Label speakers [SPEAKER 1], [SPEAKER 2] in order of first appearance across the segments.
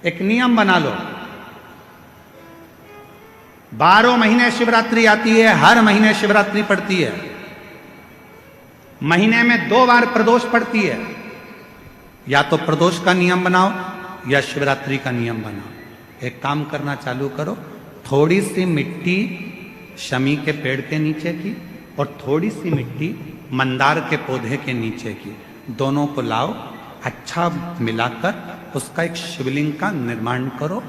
[SPEAKER 1] एक नियम बना लो, 12 महीने शिवरात्रि आती है, हर महीने शिवरात्रि पड़ती है, महीने में 2 बार प्रदोष पड़ती है। या तो प्रदोष का नियम बनाओ या शिवरात्रि का नियम बनाओ। एक काम करना चालू करो, थोड़ी सी मिट्टी शमी के पेड़ के नीचे की और थोड़ी सी मिट्टी मंदार के पौधे के नीचे की, दोनों को लाओ, अच्छा मिलाकर उसका एक शिवलिंग का निर्माण करो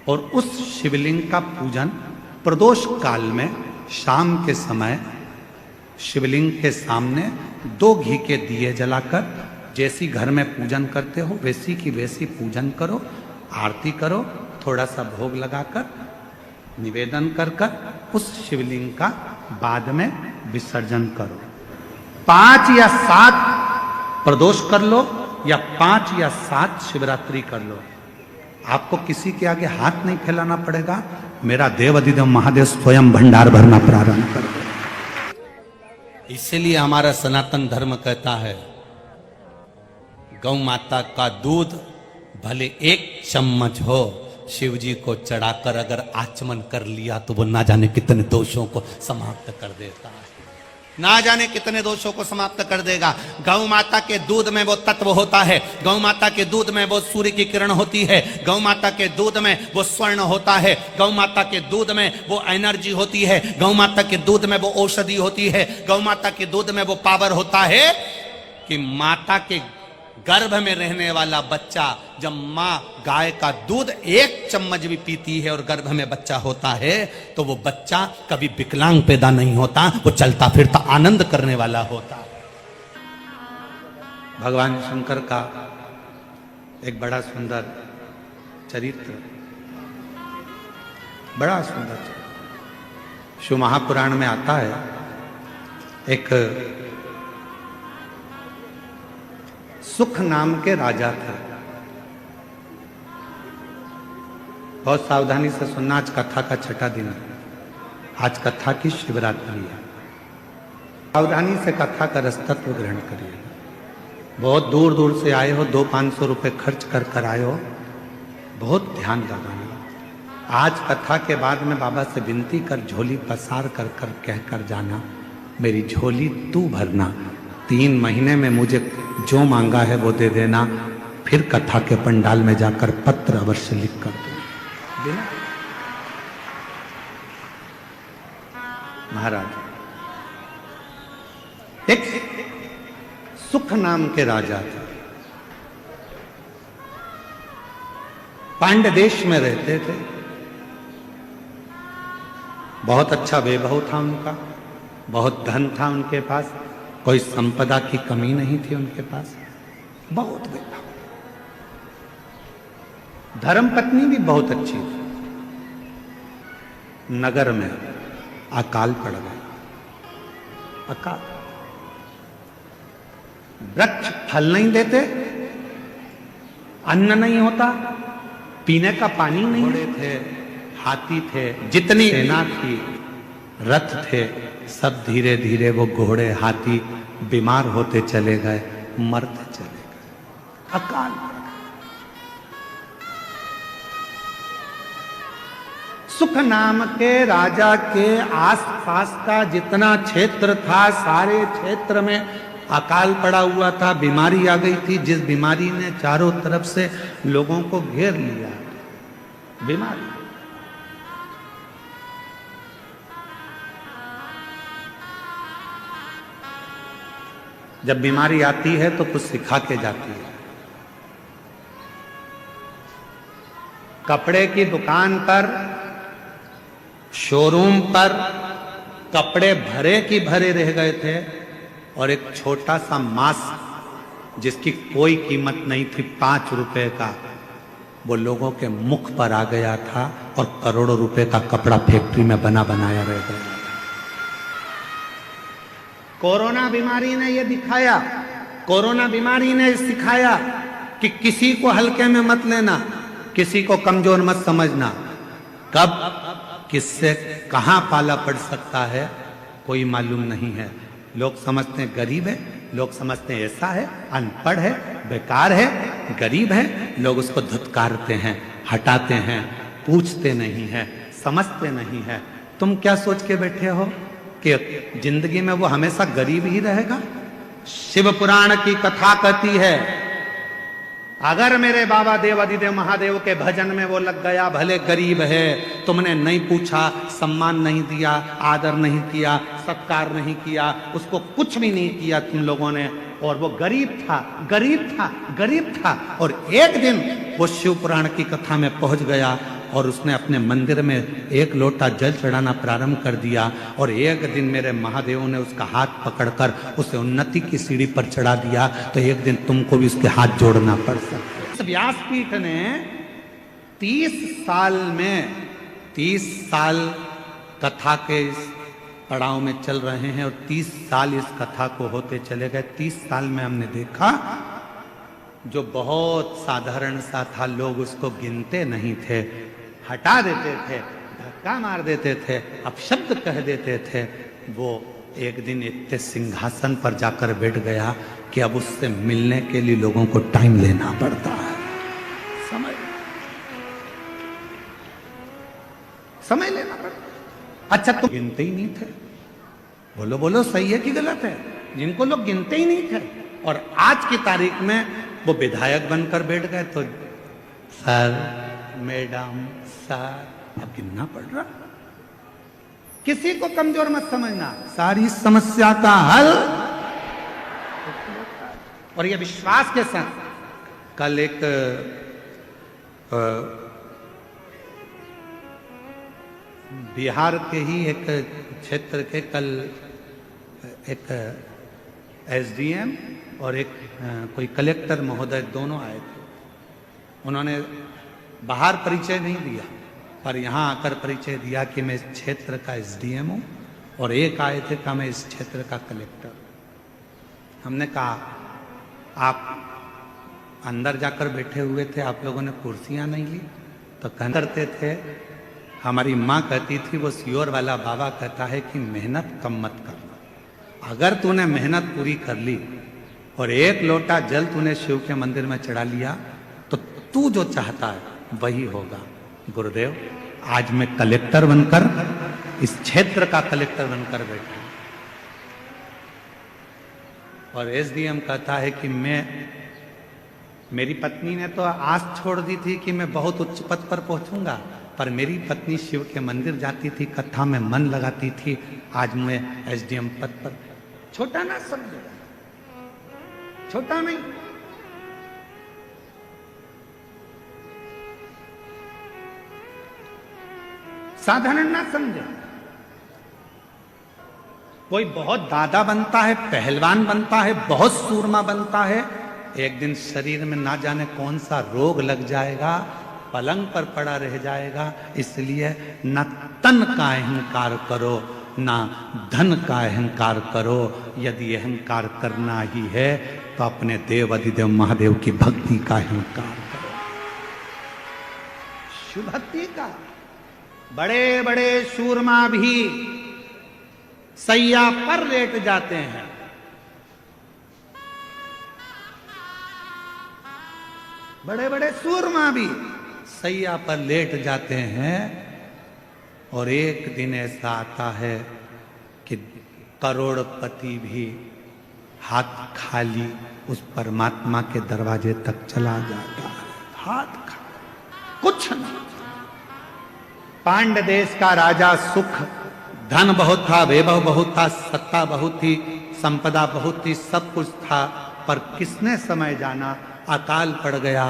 [SPEAKER 1] और उस शिवलिंग का पूजन प्रदोष काल में शाम के समय शिवलिंग के सामने 2 घी के दिए जलाकर, जैसी घर में पूजन करते हो वैसी की वैसी पूजन करो, आरती करो, थोड़ा सा भोग लगाकर निवेदन कर उस शिवलिंग का बाद में विसर्जन करो। 5 या 7 प्रदोष कर लो या 5 या 7 शिवरात्रि कर लो। आपको किसी के आगे हाथ नहीं फैलाना पड़ेगा। मेरा देव अधिदेव महादेव स्वयं भंडार भरना प्रारंभ कर दे। इसीलिए हमारा सनातन धर्म कहता है, गौ माता का दूध भले 1 चम्मच हो, शिव जी को चढ़ाकर अगर आचमन कर लिया तो वो ना जाने कितने दोषों को समाप्त कर देता है, ना जाने कितने दोषों को समाप्त कर देगा। गौ माता के दूध में वो तत्व होता है, गौ माता के दूध में वो सूर्य की किरण होती है, गौ माता के दूध में वो स्वर्ण होता है, गौ माता के दूध में वो एनर्जी होती है, गौ माता के दूध में वो औषधि होती है, गौ माता के दूध में वो पावर होता है कि माता के गर्भ में रहने वाला बच्चा, जब माँ गाय का दूध 1 चम्मच भी पीती है और गर्भ में बच्चा होता है तो वो बच्चा कभी विकलांग पैदा नहीं होता, वो चलता फिरता आनंद करने वाला होता है। भगवान शंकर का एक बड़ा सुंदर चरित्र, बड़ा सुंदर चरित्र शिव महापुराण में आता है। एक सुख नाम के राजा थे। बहुत सावधानी से सुनना, आज कथा का 6ठा दिन है, आज कथा की शिवरात्रि है। सावधानी से कथा का रसतत्व ग्रहण करिए। बहुत दूर दूर से आए हो, 200-500 रुपए खर्च कर आए हो, बहुत ध्यान लगाना। आज कथा के बाद में बाबा से विनती कर, झोली पसार कर कहकर जाना, मेरी झोली तू भरना, 3 महीने में मुझे जो मांगा है वो दे देना, फिर कथा के पंडाल में जाकर पत्र अवश्य लिख कर देना। महाराज, एक सुख नाम के राजा थे, पांड्य देश में रहते थे। बहुत अच्छा वैभव था उनका, बहुत धन था उनके पास, कोई संपदा की कमी नहीं थी उनके पास, बहुत वैभव। धर्मपत्नी भी बहुत अच्छी थी। नगर में अकाल पड़ गया। अकाल, वृक्ष फल नहीं देते, अन्न नहीं होता, पीने का पानी नहीं थे, हाथी थे, जितनी सेना थी, रथ थे, सब धीरे धीरे वो घोड़े हाथी बीमार होते चले गए, मरते चले गए। अकाल। सुख नाम के राजा के आसपास का जितना क्षेत्र था, सारे क्षेत्र में अकाल पड़ा हुआ था, बीमारी आ गई थी, जिस बीमारी ने चारों तरफ से लोगों को घेर लिया। बीमारी, जब बीमारी आती है तो कुछ सिखा के जाती है। कपड़े की दुकान पर, शोरूम पर कपड़े भरे की भरे रह गए थे और एक छोटा सा मास्क जिसकी कोई कीमत नहीं थी, 5 रुपए का, वो लोगों के मुख पर आ गया था और करोड़ों रुपए का कपड़ा फैक्ट्री में बना बनाया रह गया। कोरोना बीमारी ने यह दिखाया, कोरोना बीमारी ने सिखाया कि किसी को हल्के में मत लेना, किसी को कमजोर मत समझना। कब किससे कहां पाला पड़ सकता है कोई मालूम नहीं है। लोग समझते हैं गरीब है, लोग समझते हैं ऐसा है, अनपढ़ है, बेकार है, गरीब है, लोग उसको धुतकारते हैं, हटाते हैं, पूछते नहीं है, समझते नहीं है। तुम क्या सोच के बैठे हो कि जिंदगी में वो हमेशा गरीब ही रहेगा? शिव पुराण की कथा कहती है, अगर मेरे बाबा देव अधिदेव महादेव के भजन में वो लग गया, भले गरीब है, तुमने नहीं पूछा, सम्मान नहीं दिया, आदर नहीं किया, सत्कार नहीं किया, उसको कुछ भी नहीं किया तुम लोगों ने, और वो गरीब था, गरीब था, गरीब था, और एक दिन वो शिव पुराण की कथा में पहुंच गया और उसने अपने मंदिर में एक लोटा जल चढ़ाना प्रारंभ कर दिया, और एक दिन मेरे महादेव ने उसका हाथ पकड़कर उसे उन्नति की सीढ़ी पर चढ़ा दिया, तो एक दिन तुमको भी उसके हाथ जोड़ना पड़ सकता। इस व्यासपीठ ने 30 साल में 30 साल कथा के इस पड़ाव में चल रहे हैं, और 30 साल इस कथा को होते चले गए। 30 साल में हमने देखा जो बहुत साधारण सा था, लोग उसको गिनते नहीं थे, हटा देते थे, धक्का मार देते थे, अपशब्द कह देते थे, वो एक दिन इतने सिंहासन पर जाकर बैठ गया कि अब उससे मिलने के लिए लोगों को टाइम लेना पड़ता है, समय लेना पड़ता। अच्छा, तुम गिनते ही नहीं थे, बोलो बोलो सही है कि गलत है? जिनको लोग गिनते ही नहीं थे, और आज की तारीख में वो विधायक बनकर बैठ गए, तो सर, मैडम, सर, अब गिनना पड़ रहा। किसी को कमजोर मत समझना, सारी समस्या का हल, और ये विश्वास के साथ। कल एक बिहार के ही एक क्षेत्र के कल एक एसडीएम और एक कोई कलेक्टर महोदय दोनों आए थे। उन्होंने बाहर परिचय नहीं दिया, पर यहाँ आकर परिचय दिया कि मैं इस क्षेत्र का एसडीएम हूँ, और एक आए थे कहा मैं इस क्षेत्र का कलेक्टर। हमने कहा आप अंदर जाकर बैठे हुए थे, आप लोगों ने कुर्सियाँ नहीं ली? तो करते थे, हमारी माँ कहती थी, वो सियोर वाला बाबा कहता है कि मेहनत कम मत करना। अगर तूने मेहनत पूरी कर ली और एक लोटा जल तूने शिव के मंदिर में चढ़ा लिया, तो तू जो चाहता है वही होगा। गुरुदेव, आज मैं कलेक्टर बनकर, इस क्षेत्र का कलेक्टर बनकर बैठा, और एसडीएम कहता है कि मेरी पत्नी ने तो आस छोड़ दी थी कि मैं बहुत उच्च पद पर पहुंचूंगा, पर मेरी पत्नी शिव के मंदिर जाती थी, कथा में मन लगाती थी, आज मैं एसडीएम पद पर। छोटा ना समझो, छोटा नहीं। साधारण ना समझे। कोई बहुत दादा बनता है, पहलवान बनता है, बहुत सूरमा बनता है, एक दिन शरीर में ना जाने कौन सा रोग लग जाएगा, पलंग पर पड़ा रह जाएगा। इसलिए न तन का अहंकार करो, ना धन का अहंकार करो। यदि अहंकार करना ही है तो अपने देव अधिदेव महादेव की भक्ति का अहंकार करो, शुभ भक्ति का। बड़े बड़े सूरमा भी सैया पर लेट जाते हैं, बड़े बड़े सूरमा भी सैया पर लेट जाते हैं, और एक दिन ऐसा आता है कि करोड़पति भी हाथ खाली उस परमात्मा के दरवाजे तक चला जाता है, हाथ खाली, कुछ नहीं। पांड्य देश का राजा सुख, धन बहुत था, वैभव बहुत था, सत्ता बहुत थी, संपदा बहुत थी, सब कुछ था, पर किसने समय जाना, अकाल पड़ गया,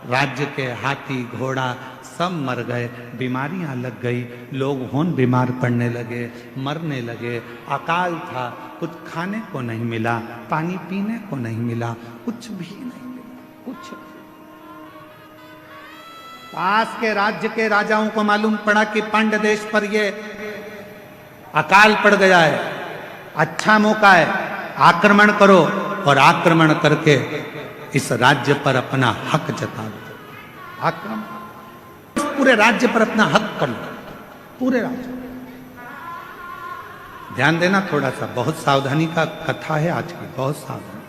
[SPEAKER 1] राज्य के हाथी घोड़ा सब मर गए, बीमारियां लग गई, लोग होन बीमार पड़ने लगे, मरने लगे, अकाल था, कुछ खाने को नहीं मिला, पानी पीने को नहीं मिला, कुछ भी नहीं मिला, कुछ। पास के राज्य के राजाओं को मालूम पड़ा कि पांड्य देश पर ये अकाल पड़ गया है, अच्छा मौका है, आक्रमण करो, और आक्रमण करके इस राज्य पर अपना हक जता दो। आक्रमण, पूरे राज्य पर अपना हक कर लो, पूरे राज्य। ध्यान देना थोड़ा सा, बहुत सावधानी का कथा है आज की, बहुत सावधानी।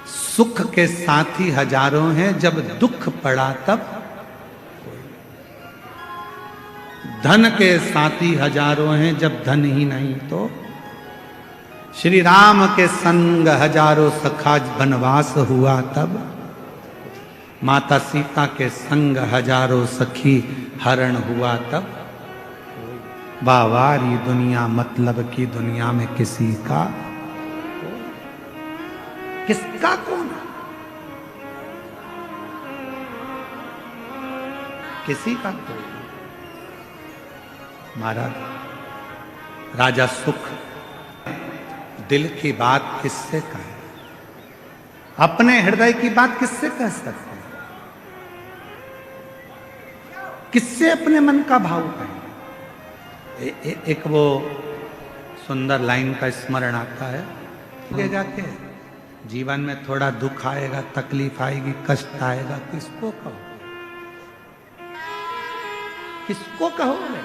[SPEAKER 1] सुख के साथी हजारों हैं, जब दुख पड़ा तब धन के साथी हजारों हैं, जब धन ही नहीं तो श्री राम के संग हजारों सखा वनवास हुआ तब, माता सीता के संग हजारों सखी हरण हुआ तब, बावारी दुनिया मतलब की दुनिया में किसी का, किसका कौन, किसी का कोई। महाराज राजा सुख दिल की बात किससे कहे, अपने हृदय की बात किससे कह सकते हैं, किससे अपने मन का भाव कहें। एक वो सुंदर लाइन का स्मरण आता है, ले जाके जीवन में थोड़ा दुख आएगा, तकलीफ आएगी, कष्ट आएगा, किसको कहो, किसको कहोगे।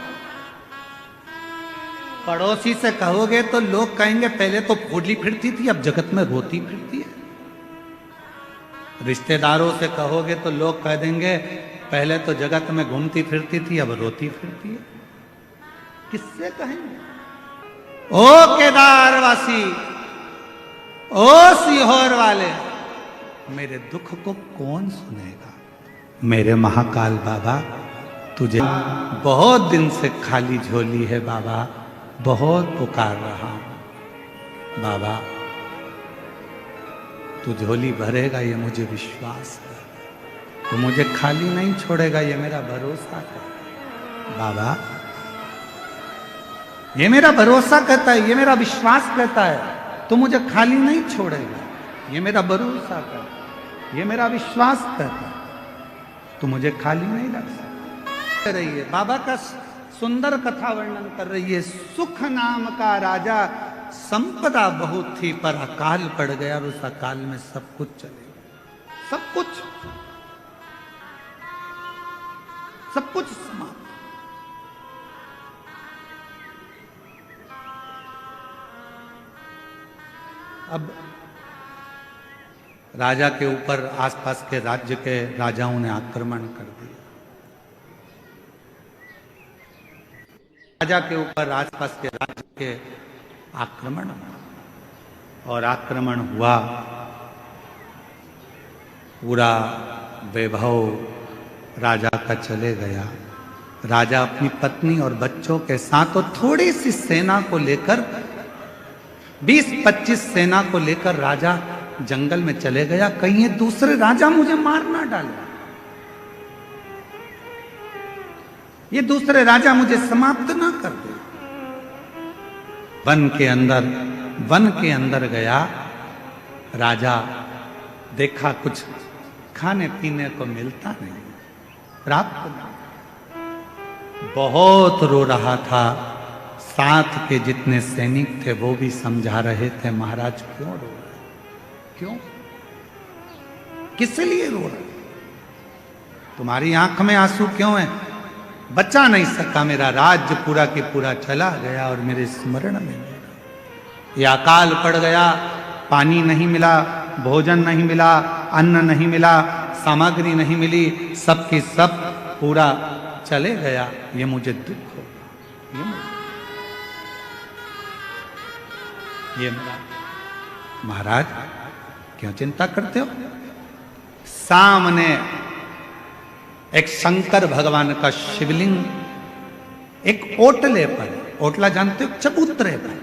[SPEAKER 1] पड़ोसी से कहोगे तो लोग कहेंगे पहले तो फूली फिरती थी, अब जगत में रोती फिरती है। रिश्तेदारों से कहोगे तो लोग कह देंगे पहले तो जगत में घूमती फिरती थी, अब रोती फिरती है। किससे कहेंगे। ओ केदारवासी, ओ सीहोर वाले, मेरे दुख को कौन सुनेगा। मेरे महाकाल बाबा, तुझे बहुत दिन से खाली झोली है बाबा, बहुत पुकार रहा हूं बाबा, तू झोली भरेगा ये मुझे विश्वास है, तू मुझे खाली नहीं छोड़ेगा ये मेरा भरोसा है बाबा, ये मेरा भरोसा कहता है, ये मेरा विश्वास कहता है, तू मुझे खाली नहीं छोड़ेगा, ये मेरा भरोसा कहता है, ये मेरा विश्वास कहता है, तू मुझे खाली नहीं रख सकता। रही है बाबा का सुंदर कथा वर्णन कर रही है। सुख नाम का राजा, संपदा बहुत थी पर अकाल पड़ गया और उस अकाल में सब कुछ चले गया, सब कुछ समाप्त। अब राजा के ऊपर आसपास के राज्य के राजाओं ने आक्रमण कर दिया। राजा के ऊपर आसपास के राज्य के आक्रमण, और आक्रमण हुआ, पूरा वैभव राजा का चले गया। राजा अपनी पत्नी और बच्चों के साथ और थोड़ी सी सेना को लेकर, 20-25 सेना को लेकर राजा जंगल में चले गया। कहीं ये दूसरे राजा मुझे मार ना डाले, ये दूसरे राजा मुझे समाप्त ना कर दे। वन के अंदर गया राजा, देखा कुछ खाने पीने को मिलता नहीं, प्राप्त नहीं। बहुत रो रहा था। साथ के जितने सैनिक थे वो भी समझा रहे थे, महाराज क्यों रो रहे, क्यों, किस लिए रो रहे, तुम्हारी आंख में आंसू क्यों है। बचा नहीं सका, मेरा राज्य पूरा के पूरा चला गया और मेरे स्मरण में नहीं। ये अकाल पड़ गया, पानी नहीं मिला, भोजन नहीं मिला, अन्न नहीं मिला, सामग्री नहीं मिली, सबकी सब पूरा चले गया, ये मुझे दुख हो, ये मेरा। महाराज क्यों चिंता करते हो। सामने एक शंकर भगवान का शिवलिंग एक ओटले पर, ओटला जानते हो, चबूतरे पर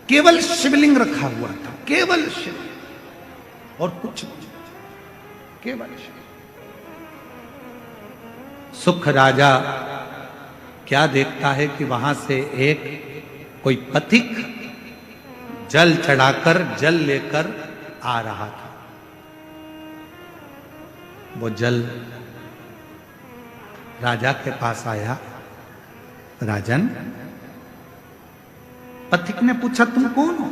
[SPEAKER 1] केवल शिवलिंग रखा हुआ था, केवल शिवलिंग और कुछ नहीं, केवल शिवलिंग। सुख राजा क्या देखता है कि वहां से एक कोई पथिक जल चढ़ाकर, जल लेकर आ रहा था। वो जल राजा के पास आया। राजन, पथिक ने पूछा तुम कौन हो,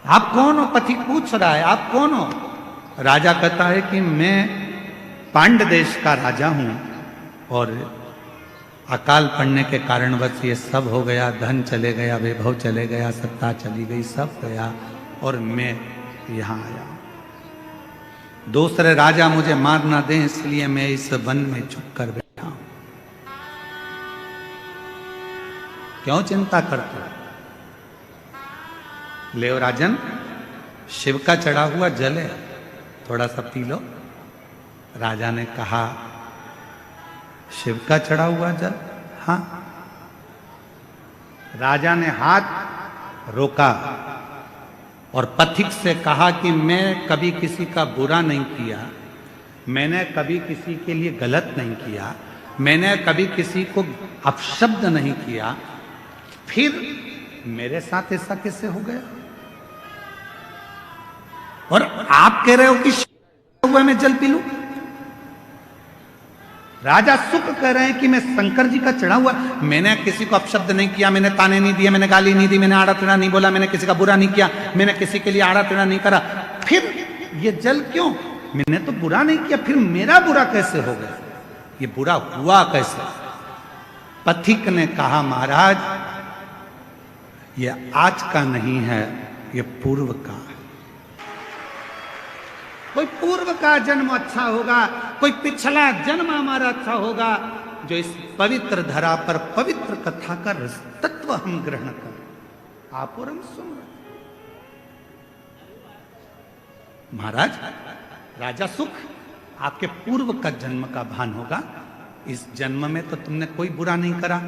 [SPEAKER 1] आप कौन हो। पथिक पूछ रहा है आप कौन हो। राजा कहता है कि मैं पांड देश का राजा हूं और अकाल पड़ने के कारणवश ये सब हो गया, धन चले गया, वैभव चले गया, सत्ता चली गई, सब गया और मैं यहाँ आया। दूसरे राजा मुझे मार ना दें इसलिए मैं इस वन में छुप कर बैठा हूं। क्यों चिंता करते हो? लेव राजन, शिव का चढ़ा हुआ जल है, थोड़ा सा पी लो। राजा ने कहा, शिव का चढ़ा हुआ जल? हाँ। राजा ने हाथ रोका और पथिक से कहा कि मैं कभी किसी का बुरा नहीं किया, मैंने कभी किसी के लिए गलत नहीं किया, मैंने कभी किसी को अपशब्द नहीं किया, फिर मेरे साथ ऐसा कैसे हो गया? और आप कह रहे हो कि हुआ मैं जल पी लूं? राजा सुख कह रहे हैं कि मैं शंकर जी का चढ़ा हुआ, मैंने किसी को अपशब्द नहीं किया, मैंने ताने नहीं दिए, मैंने गाली नहीं दी, मैंने आड़ा टेढ़ा नहीं बोला, मैंने किसी का बुरा नहीं किया, मैंने किसी के लिए आड़ा टेढ़ा नहीं करा, फिर ये जल क्यों? मैंने तो बुरा नहीं किया, फिर मेरा बुरा कैसे हो गया? ये बुरा हुआ कैसे? पथिक ने कहा, महाराज ये आज का नहीं है, ये पूर्व का है। कोई पूर्व का जन्म अच्छा होगा, कोई पिछला जन्म हमारा अच्छा होगा, जो इस पवित्र धरा पर पवित्र कथा का रस तत्व हम ग्रहण करें। आप और हम सुन रहे। महाराज, राजा सुख, आपके पूर्व का जन्म का भान होगा। इस जन्म में तो तुमने कोई बुरा नहीं करा।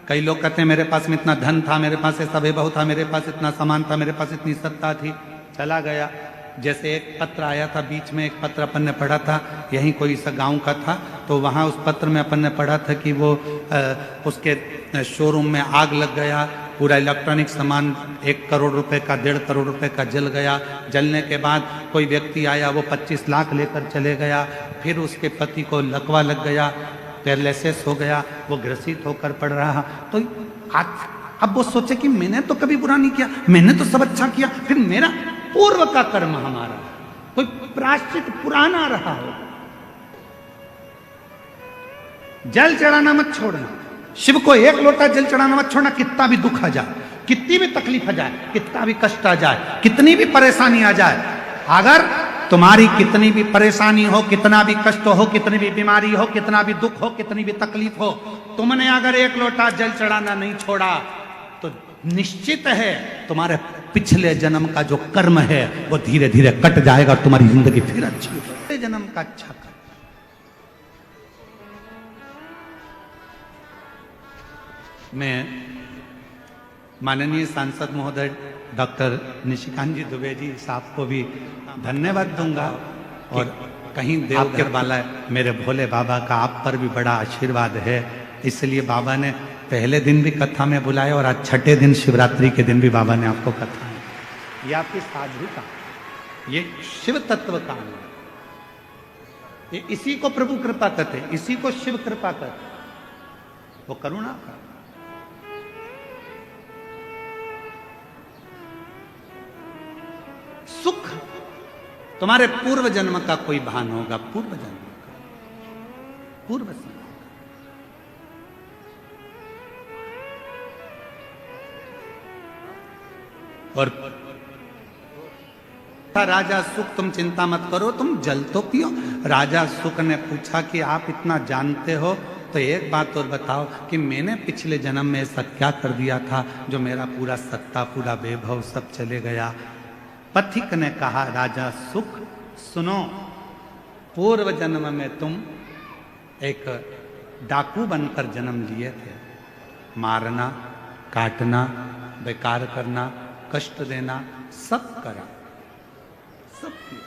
[SPEAKER 1] कई लोग कहते हैं मेरे पास में इतना धन था, मेरे पास ऐसा वैभव था, मेरे पास इतना सामान था, मेरे पास इतनी सत्ता थी, चला गया। जैसे एक पत्र आया था बीच में, एक पत्र अपन ने पढ़ा था, यहीं कोई सा गांव का था, तो वहाँ उस पत्र में अपन ने पढ़ा था कि वो उसके शोरूम में आग लग गया, पूरा इलेक्ट्रॉनिक सामान 1 करोड़ रुपए का, 1.5 करोड़ रुपए का जल गया। जलने के बाद कोई व्यक्ति आया, वो 25 लाख लेकर चले गया। फिर उसके पति को लकवा लग गया, पैरालिसिस हो गया, वो ग्रसित होकर पड़ रहा। तो आज अब वो सोचे कि मैंने तो कभी बुरा नहीं किया, मैंने तो सब अच्छा किया, फिर मेरा पूर्व का कर्म हमारा कोई प्रायश्चित पुराना रहा हो। जल चढ़ाना मत छोड़ना, शिव को 1 लोटा जल चढ़ाना मत छोड़ना। कितना भी दुख आ जाए, कितनी भी तकलीफ आ जाए, कितना भी कष्ट आ जाए, कितनी भी परेशानी आ जाए, अगर तुम्हारी कितनी भी परेशानी हो, कितना भी कष्ट हो, कितनी भी बीमारी हो, कितना भी दुख हो, कितनी भी तकलीफ हो, तुमने अगर 1 लोटा जल चढ़ाना नहीं छोड़ा तो निश्चित है तुम्हारे पिछले जन्म का जो कर्म है वो धीरे धीरे कट जाएगा और तुम्हारी जिंदगी फिर अच्छी होगी। पिछले जन्म का अच्छा कर्म। मैं माननीय सांसद महोदय डॉक्टर निशिकांत जी दुबे जी साहब को भी धन्यवाद दूंगा, और कहीं देवघर वाला मेरे भोले बाबा का आप पर भी बड़ा आशीर्वाद है, इसलिए बाबा ने पहले दिन भी कथा में बुलाया और आज छठे दिन शिवरात्रि के दिन भी बाबा ने आपको कथा में। ये आपकी साधुता, ये शिव तत्व का है, ये इसी को प्रभु कृपा कहते, इसी को शिव कृपा कहते, वो करुणा का। सुख तुम्हारे पूर्व जन्म का कोई भान होगा, पूर्व जन्म का, पूर्व से। और राजा सुख, तुम चिंता मत करो, तुम जल तो पियो। राजा सुख ने पूछा कि आप इतना जानते हो तो एक बात और बताओ कि मैंने पिछले जन्म में ऐसा क्या कर दिया था जो मेरा पूरा सत्ता, पूरा वैभव सब चले गया। पथिक ने कहा, राजा सुख सुनो, पूर्व जन्म में तुम एक डाकू बनकर जन्म लिए थे। मारना, काटना, बेकार करना, कष्ट देना, सब करा, सब किया।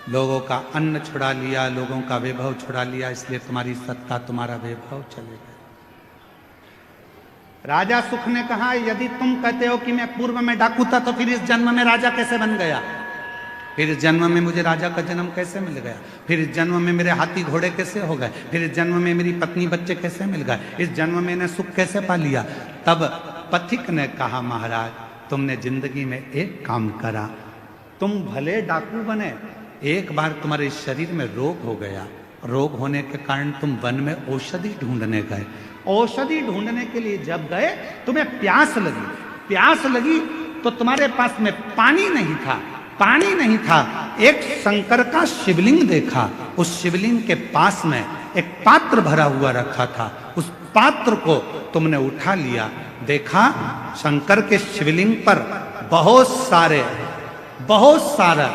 [SPEAKER 1] लोगों का अन्न छुड़ा लिया, लोगों का वैभव छुड़ा लिया, इसलिए तुम्हारी सत्ता, तुम्हारा वैभव चले गए। राजा सुख ने कहा, यदि तुम कहते हो कि मैं पूर्व में डाकू था तो फिर इस जन्म में राजा कैसे बन गया? फिर इस जन्म में मुझे राजा का जन्म कैसे मिल गया? फिर इस जन्म में मेरे हाथी घोड़े कैसे हो गए? फिर इस जन्म में मेरी पत्नी बच्चे कैसे मिल गए? इस जन्म में मैंने सुख कैसे पा लिया? तब पथिक ने कहा, महाराज तुमने जिंदगी में एक काम करा, तुम भले डाकू बने एक बार तुम्हारे शरीर में रोग हो गया, रोग होने के कारण तुम वन में औषधि ढूंढने गए। औषधि ढूंढने के लिए जब गए तुम्हें प्यास लगी, प्यास लगी तो तुम्हारे पास में पानी नहीं था, पानी नहीं था। एक शंकर का शिवलिंग देखा, उस शिवलिंग के पास में एक पात्र भरा हुआ रखा था, उस पात्र को तुमने उठा लिया, देखा शंकर के शिवलिंग पर बहुत सारा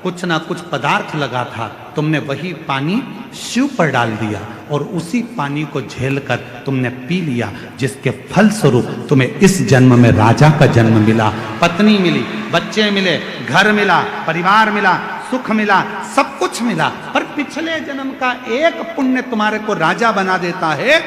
[SPEAKER 1] कुछ ना कुछ पदार्थ लगा था। तुमने वही पानी शिव पर डाल दिया और उसी पानी को झेलकर तुमने पी लिया, जिसके फल स्वरूप तुम्हें इस जन्म में राजा का जन्म मिला, पत्नी मिली, बच्चे मिले, घर मिला, परिवार मिला, सुख मिला, सब कुछ मिला। पर पिछले जन्म का एक पुण्य तुम्हारे को राजा बना देता है,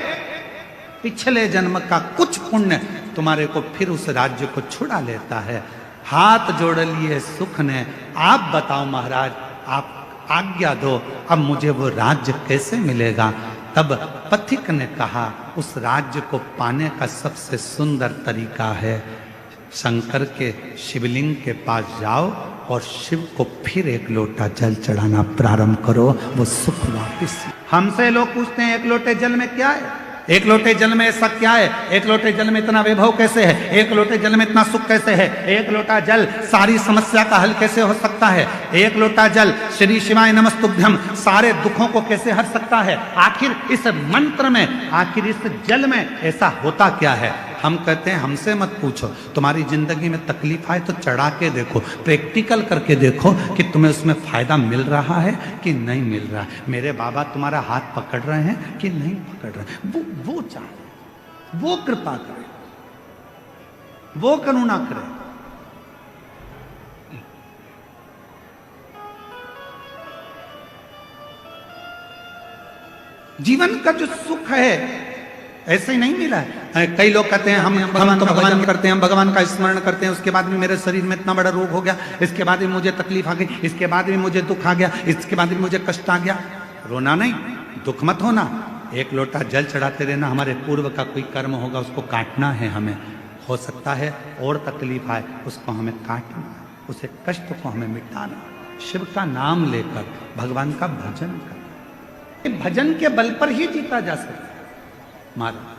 [SPEAKER 1] पिछले जन्म का कुछ पुण्य तुम्हारे को फिर उस राज्य को छुड़ा लेता है। हाथ जोड़ लिए सुख ने, आप बताओ महाराज, आप आज्ञा दो, अब मुझे वो राज्य कैसे मिलेगा। तब पथिक ने कहा, उस राज्य को पाने का सबसे सुंदर तरीका है, शंकर के शिवलिंग के पास जाओ और शिव को फिर एक लोटा जल चढ़ाना प्रारंभ करो, वो सुख वापिस। हमसे लोग पूछते हैं एक लोटे जल में क्या है, एक लोटे जल में ऐसा क्या है, एक लोटे जल में इतना वैभव कैसे है, एक लोटे जल में इतना सुख कैसे है, एक लोटा जल सारी समस्या का हल कैसे हो सकता है, एक लोटा जल श्री शिवाय नमस्तुभ्यम सारे दुखों को कैसे हर सकता है। आखिर इस मंत्र में, आखिर इस जल में ऐसा होता क्या है। हम कहते हैं हमसे मत पूछो, तुम्हारी जिंदगी में तकलीफ आए तो चढ़ा के देखो, प्रैक्टिकल करके देखो कि तुम्हें उसमें फायदा मिल रहा है कि नहीं मिल रहा है। मेरे बाबा तुम्हारा हाथ पकड़ रहे हैं कि नहीं पकड़ रहे हैं, वो चाहे, वो कृपा करे, वो करुणा करे। जीवन का जो सुख है ऐसे ही नहीं मिला है। कई लोग कहते हैं हम तो भगवान करते हैं, हम भगवान का स्मरण करते हैं, उसके बाद भी मेरे शरीर में इतना बड़ा रोग हो गया, इसके बाद भी मुझे तकलीफ आ गई, इसके बाद भी मुझे दुख आ गया, इसके बाद भी मुझे कष्ट आ गया। रोना नहीं, दुख मत होना, एक लोटा जल चढ़ाते रहना। हमारे पूर्व का कोई कर्म होगा उसको काटना है हमें, हो सकता है और तकलीफ आए उसको हमें काटना, उसे कष्ट को हमें मिटाना, शिव का नाम लेकर भगवान का भजन करना। भजन के बल पर ही जीता जा सकता है महाराज।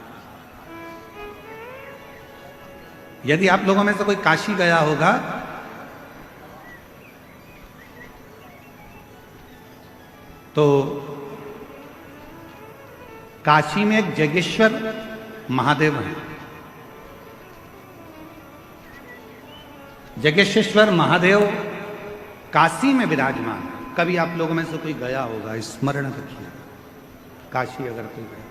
[SPEAKER 1] यदि आप लोगों में से कोई काशी गया होगा तो काशी में एक जगेश्वर महादेव है। जगेश्वर महादेव काशी में विराजमान है। कभी आप लोगों में से कोई गया होगा, स्मरण रखिए, काशी अगर कोई गया।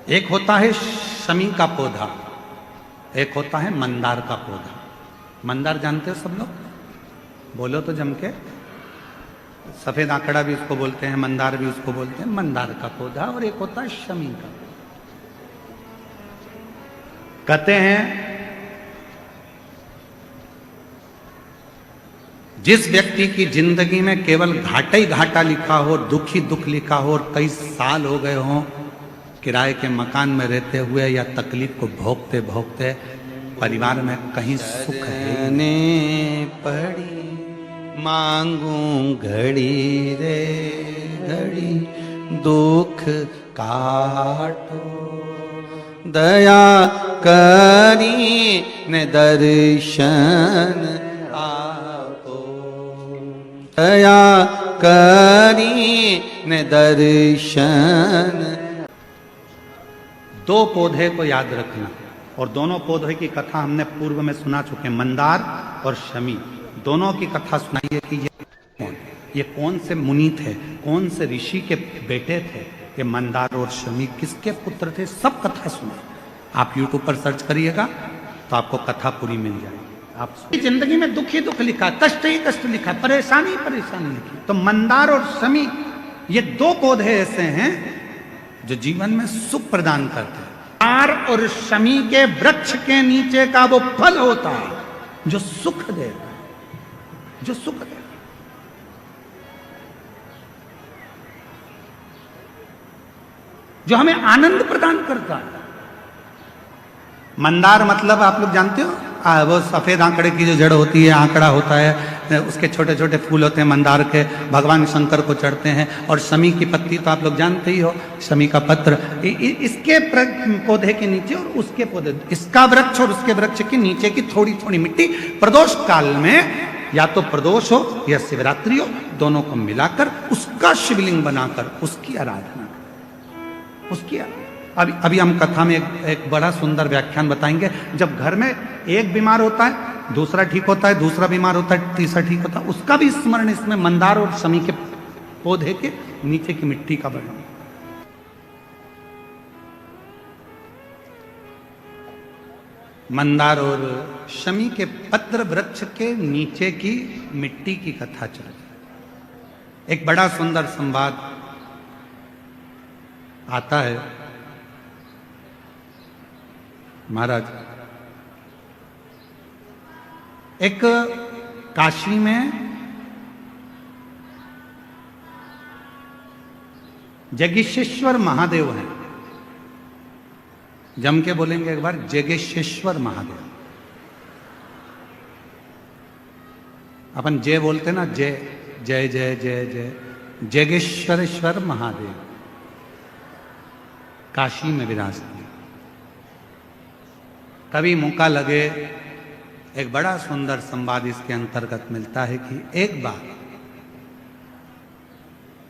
[SPEAKER 1] एक होता है शमी का पौधा, एक होता है मंदार का पौधा। मंदार जानते हो सब लोग, बोलो तो जम के। सफेद आंकड़ा भी उसको बोलते हैं, मंदार भी उसको बोलते हैं, मंदार का पौधा। और एक होता है शमी का। कहते हैं जिस व्यक्ति की जिंदगी में केवल घाटा ही घाटा लिखा हो, दुख ही दुख लिखा हो और कई साल हो गए हों किराए के मकान में रहते हुए या तकलीफ को भोगते भोगते, परिवार में कहीं सुख है ने पड़ी, मांगू घड़ी रे घड़ी दुख काटो, दया करी ने दर्शन आपो, दया करी ने दर्शन। दो पौधे को याद रखना, और दोनों पौधे की कथा हमने पूर्व में सुना चुके हैं, मंदार और शमी। दोनों की कथा सुनाइए कि ये कौन से मुनि थे, कौन से ऋषि के बेटे थे, ये मंदार और शमी किसके पुत्र थे, सब कथा सुना। आप YouTube पर सर्च करिएगा तो आपको कथा पूरी मिल जाएगी। आप जिंदगी में दुख ही दुख लिखा, कष्ट ही कष्ट लिखा, परेशानी परेशानी लिखी। तो मंदार और शमी ये दो पौधे ऐसे हैं जो जीवन में सुख प्रदान करते हैं। मंदार और शमी के वृक्ष के नीचे का वो फल होता है जो सुख देता है, जो सुख देता है। जो हमें आनंद प्रदान करता है। मंदार मतलब आप लोग जानते हो, वो सफेद आंकड़े की जो जड़ होती है, आंकड़ा होता है, उसके छोटे छोटे फूल होते हैं मंदार के, भगवान शंकर को चढ़ते हैं। और शमी की पत्ती तो आप लोग जानते ही हो, शमी का पत्र, इसके पौधे के नीचे और उसके पौधे, इसका वृक्ष और उसके वृक्ष के नीचे की थोड़ी थोड़ी मिट्टी प्रदोष काल में या तो प्रदोष हो या शिवरात्रि हो, दोनों को मिलाकर उसका शिवलिंग बनाकर उसकी आराधना, उसकी अभी हम कथा में एक बड़ा सुंदर व्याख्यान बताएंगे। जब घर में एक बीमार होता है, दूसरा ठीक होता है, दूसरा बीमार होता है, तीसरा ठीक होता है, उसका भी स्मरण इसमें मंदार और शमी के पौधे के नीचे की मिट्टी का वर्णन। मंदार और शमी के पत्र वृक्ष के नीचे की मिट्टी की कथा चल रही। एक बड़ा सुंदर संवाद आता है। महाराज, एक काशी में जगेश्वर महादेव हैं। जम के बोलेंगे एक बार, जगेश्वर महादेव। अपन जय बोलते ना, जय जय जय जय जय, जगेश्वरेश्वर महादेव काशी में विराजते। कभी मौका लगे, एक बड़ा सुंदर संवाद इसके अंतर्गत मिलता है कि एक बार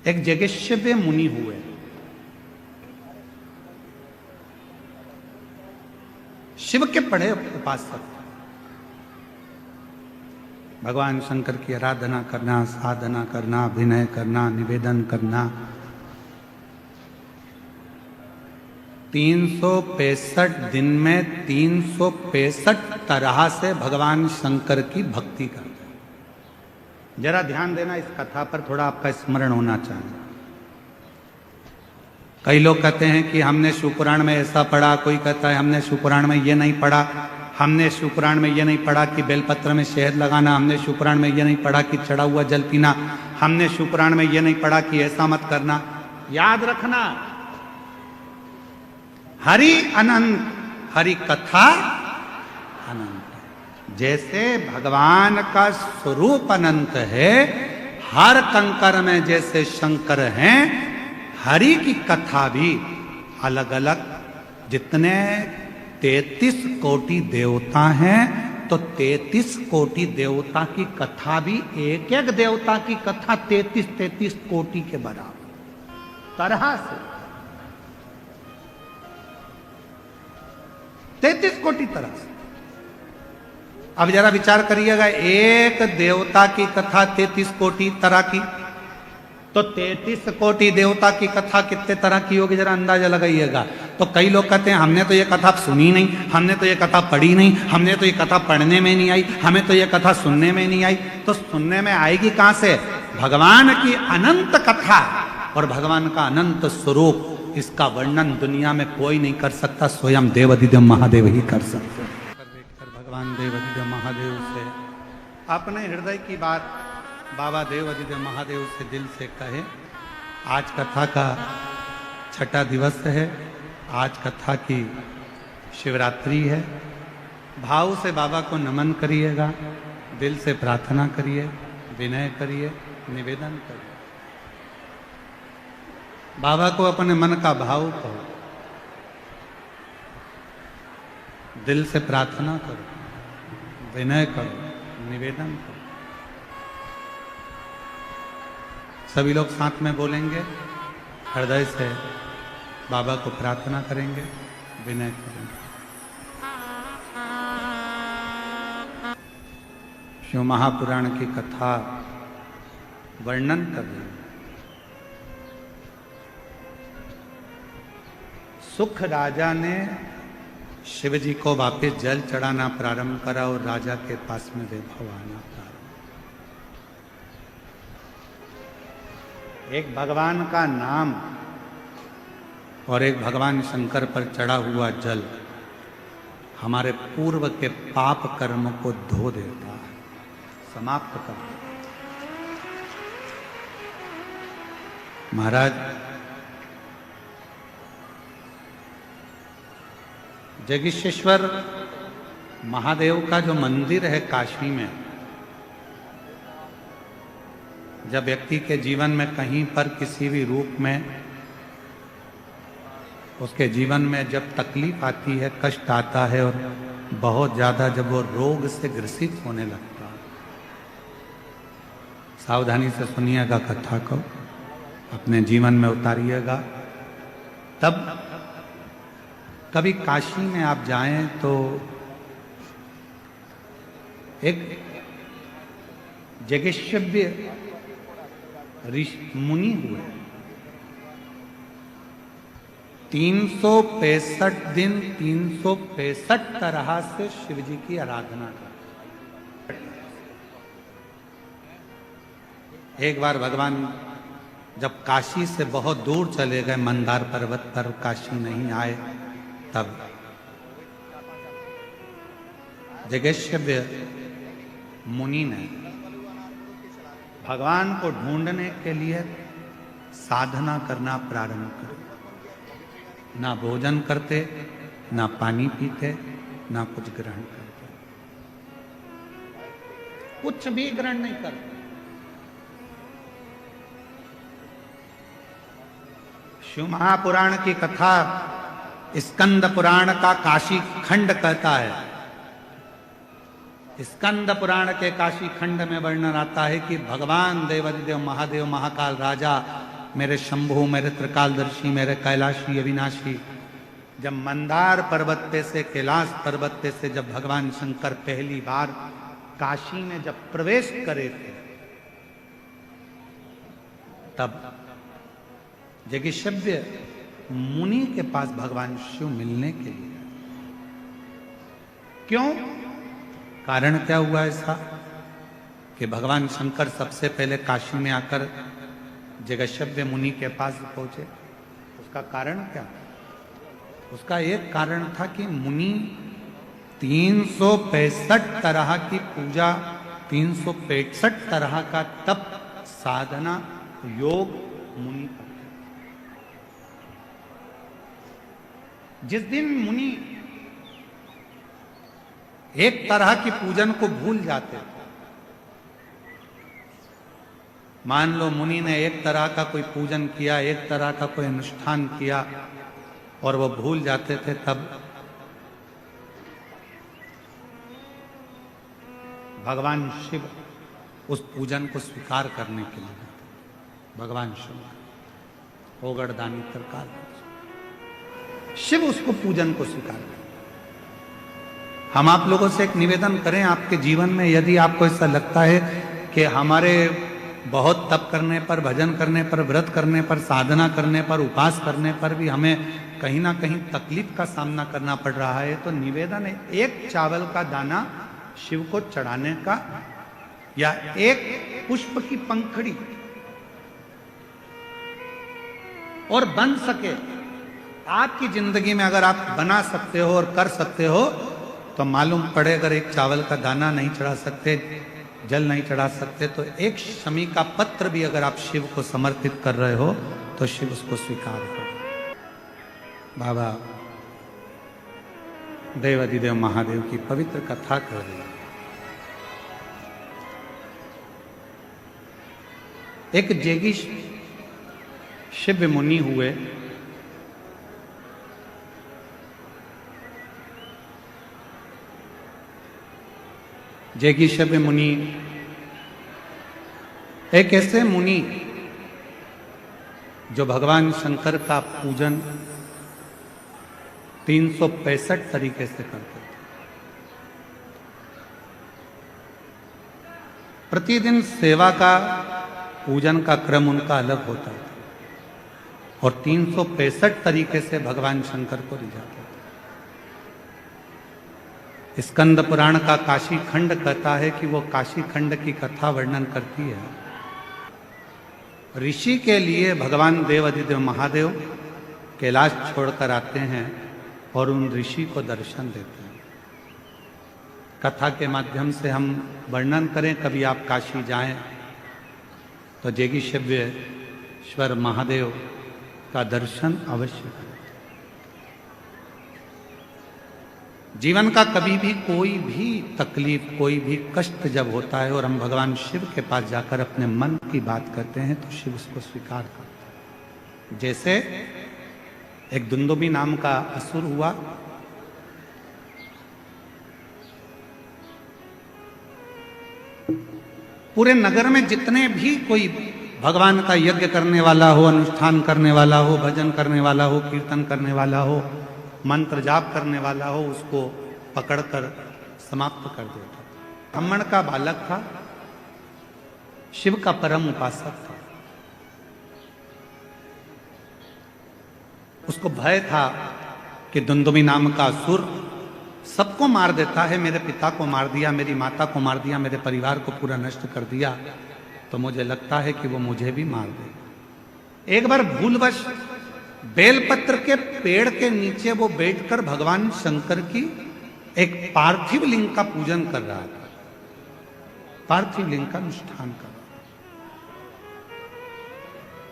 [SPEAKER 1] एक जगेश्वर मुनि हुए, शिव के बड़े उपासक, भगवान शंकर की आराधना करना, साधना करना, अभिनय करना, निवेदन करना, 365 दिन में 365 तरह से भगवान शंकर की भक्ति करते हैं। जरा ध्यान देना इस कथा पर, थोड़ा आपका स्मरण होना चाहिए। कई लोग कहते हैं कि हमने शिवपुराण में ऐसा पढ़ा, कोई कहता है हमने शिवपुराण में ये नहीं पढ़ा, हमने शिवपुराण में ये नहीं पढ़ा कि बेलपत्र में शहद लगाना, हमने शिवपुराण में ये नहीं पढ़ा कि चढ़ा हुआ जल पीना, हमने शिवपुराण में ये नहीं पढ़ा कि ऐसा मत करना। याद रखना, हरि अनंत, हरि कथा अनंत। जैसे भगवान का स्वरूप अनंत है, हर कंकर में जैसे शंकर हैं, हरि की कथा भी अलग अलग। जितने 33 कोटि देवता हैं, तो 33 कोटि देवता की कथा भी, एक एक देवता की कथा 33 कोटि के बराबर तरह से, 33 कोटि तरह से। अब जरा विचार करिएगा, एक देवता की कथा 33 कोटि तरह की, तो 33 कोटि देवता की कथा कितने तरह की होगी, जरा अंदाजा लगाइएगा। तो कई लोग कहते हैं हमने तो ये कथा सुनी नहीं, हमने तो ये कथा पढ़ी नहीं, हमने तो ये कथा पढ़ने में नहीं आई, हमें तो ये कथा सुनने में नहीं आई। तो सुनने में आएगी कहां से? भगवान की अनंत कथा और भगवान का अनंत स्वरूप, इसका वर्णन दुनिया में कोई नहीं कर सकता, स्वयं देवाधिदेव महादेव ही कर सकते। भगवान देवाधिदेव महादेव से अपने हृदय की बात बाबा देवाधिदेव महादेव से दिल से कहे। आज कथा का 6ठा दिवस है, आज कथा की शिवरात्रि है। भाव से बाबा को नमन करिएगा, दिल से प्रार्थना करिए, विनय करिए, निवेदन करिए। बाबा को अपने मन का भाव कहो, दिल से प्रार्थना करो, विनय करो, निवेदन करो। सभी लोग साथ में बोलेंगे, हृदय से बाबा को प्रार्थना करेंगे, विनय करेंगे। शिव महापुराण की कथा वर्णन कर रहे हैं। सुख राजा ने शिव जी को वापस जल चढ़ाना प्रारंभ करा और राजा के पास में वैभव आना प्रारंभ। एक भगवान का नाम और एक भगवान शंकर पर चढ़ा हुआ जल हमारे पूर्व के पाप कर्म को धो देता है, समाप्त कर देता है। महाराज, जगेश्वर महादेव का जो मंदिर है काशी में, जब व्यक्ति के जीवन में कहीं पर किसी भी रूप में उसके जीवन में जब तकलीफ आती है, कष्ट आता है और बहुत ज्यादा जब वो रोग से ग्रसित होने लगता है, सावधानी से सुनिएगा कथा को, अपने जीवन में उतारिएगा। तब कभी काशी में आप जाएं तो एक जगेश्वव्य मुनि हुए, 365 दिन 365 तरह से शिव जी की आराधना कर। एक बार भगवान जब काशी से बहुत दूर चले गए, मंदार पर्वत पर काशी नहीं आए, तब जगेश्वव्य मुनि ने भगवान को ढूंढने के लिए साधना करना प्रारंभ कर। ना भोजन करते, ना पानी पीते, ना कुछ ग्रहण करते, कुछ भी ग्रहण नहीं करते। शिव महापुराण की कथा स्कंद पुराण का काशी खंड कहता है। स्कंद पुराण के काशी खंड में वर्णन आता है कि भगवान देवादिदेव महादेव महाकाल राजा, मेरे शंभु, मेरे त्रिकालदर्शी, मेरे कैलाशी अविनाशी, जब मंदार पर्वत पे से, कैलाश पर्वत पे से जब भगवान शंकर पहली बार काशी में जब प्रवेश करे थे, तब जगेश्वव्य मुनि के पास भगवान शिव मिलने के लिए। क्यों? कारण क्या हुआ ऐसा कि भगवान शंकर सबसे पहले काशी में आकर जगेश्वव्य मुनि के पास पहुंचे? उसका कारण क्या? उसका एक कारण था कि मुनि 365 तरह की पूजा, 365 तरह का तप, साधना, योग मुनि करते। जिस दिन मुनि एक तरह की पूजन को भूल जाते थे, मान लो मुनि ने एक तरह का कोई पूजन किया, एक तरह का कोई अनुष्ठान किया और वो भूल जाते थे, तब भगवान शिव उस पूजन को स्वीकार करने के लिए, भगवान शिव ओगड़दानी तरकार शिव उसको पूजन को स्वीकार करें। हम आप लोगों से एक निवेदन करें, आपके जीवन में यदि आपको ऐसा लगता है कि हमारे बहुत तप करने पर, भजन करने पर, व्रत करने पर, साधना करने पर, उपास करने पर भी हमें कहीं ना कहीं तकलीफ का सामना करना पड़ रहा है, तो निवेदन है, एक चावल का दाना शिव को चढ़ाने का या एक पुष्प की पंखड़ी, और बन सके आपकी जिंदगी में अगर आप बना सकते हो और कर सकते हो, तो मालूम पड़े अगर एक चावल का दाना नहीं चढ़ा सकते, जल नहीं चढ़ा सकते, तो एक शमी का पत्र भी अगर आप शिव को समर्पित कर रहे हो तो शिव उसको स्वीकार करो। बाबा देवादिदेव महादेव की पवित्र कथा कर रही। एक जेगी शिव मुनि हुए, जगेश्वव्य मुनि एक ऐसे मुनि जो भगवान शंकर का पूजन 365 तरीके से करते थे। प्रतिदिन सेवा का, पूजन का क्रम उनका अलग होता था और 365 तरीके से भगवान शंकर को रिझाते थे। स्कंद पुराण का काशी खंड कहता है कि वो काशी खंड की कथा वर्णन करती है। ऋषि के लिए भगवान देवादिदेव महादेव कैलाश छोड़कर आते हैं और उन ऋषि को दर्शन देते हैं। कथा के माध्यम से हम वर्णन करें, कभी आप काशी जाएं तो जगेश्वरेश्वर महादेव का दर्शन अवश्य करें। जीवन का कभी भी कोई भी तकलीफ, कोई भी कष्ट जब होता है और हम भगवान शिव के पास जाकर अपने मन की बात करते हैं तो शिव उसको स्वीकार करते हैं। जैसे एक दुंदुबी नाम का असुर हुआ, पूरे नगर में जितने भी कोई भगवान का यज्ञ करने वाला हो, अनुष्ठान करने वाला हो, भजन करने वाला हो, कीर्तन करने वाला हो, मंत्र जाप करने वाला हो, उसको पकड़कर समाप्त कर देता। ब्राह्मण का बालक था, शिव का परम उपासक था। उसको भय था कि दुंदुबी नाम का असुर सबको मार देता है, मेरे पिता को मार दिया, मेरी माता को मार दिया, मेरे परिवार को पूरा नष्ट कर दिया, तो मुझे लगता है कि वो मुझे भी मार देगा। एक बार भूलवश बेलपत्र के पेड़ के नीचे वो बैठकर भगवान शंकर की एक पार्थिव लिंग का पूजन कर रहा था, पार्थिव लिंग का अनुष्ठान कर रहा था।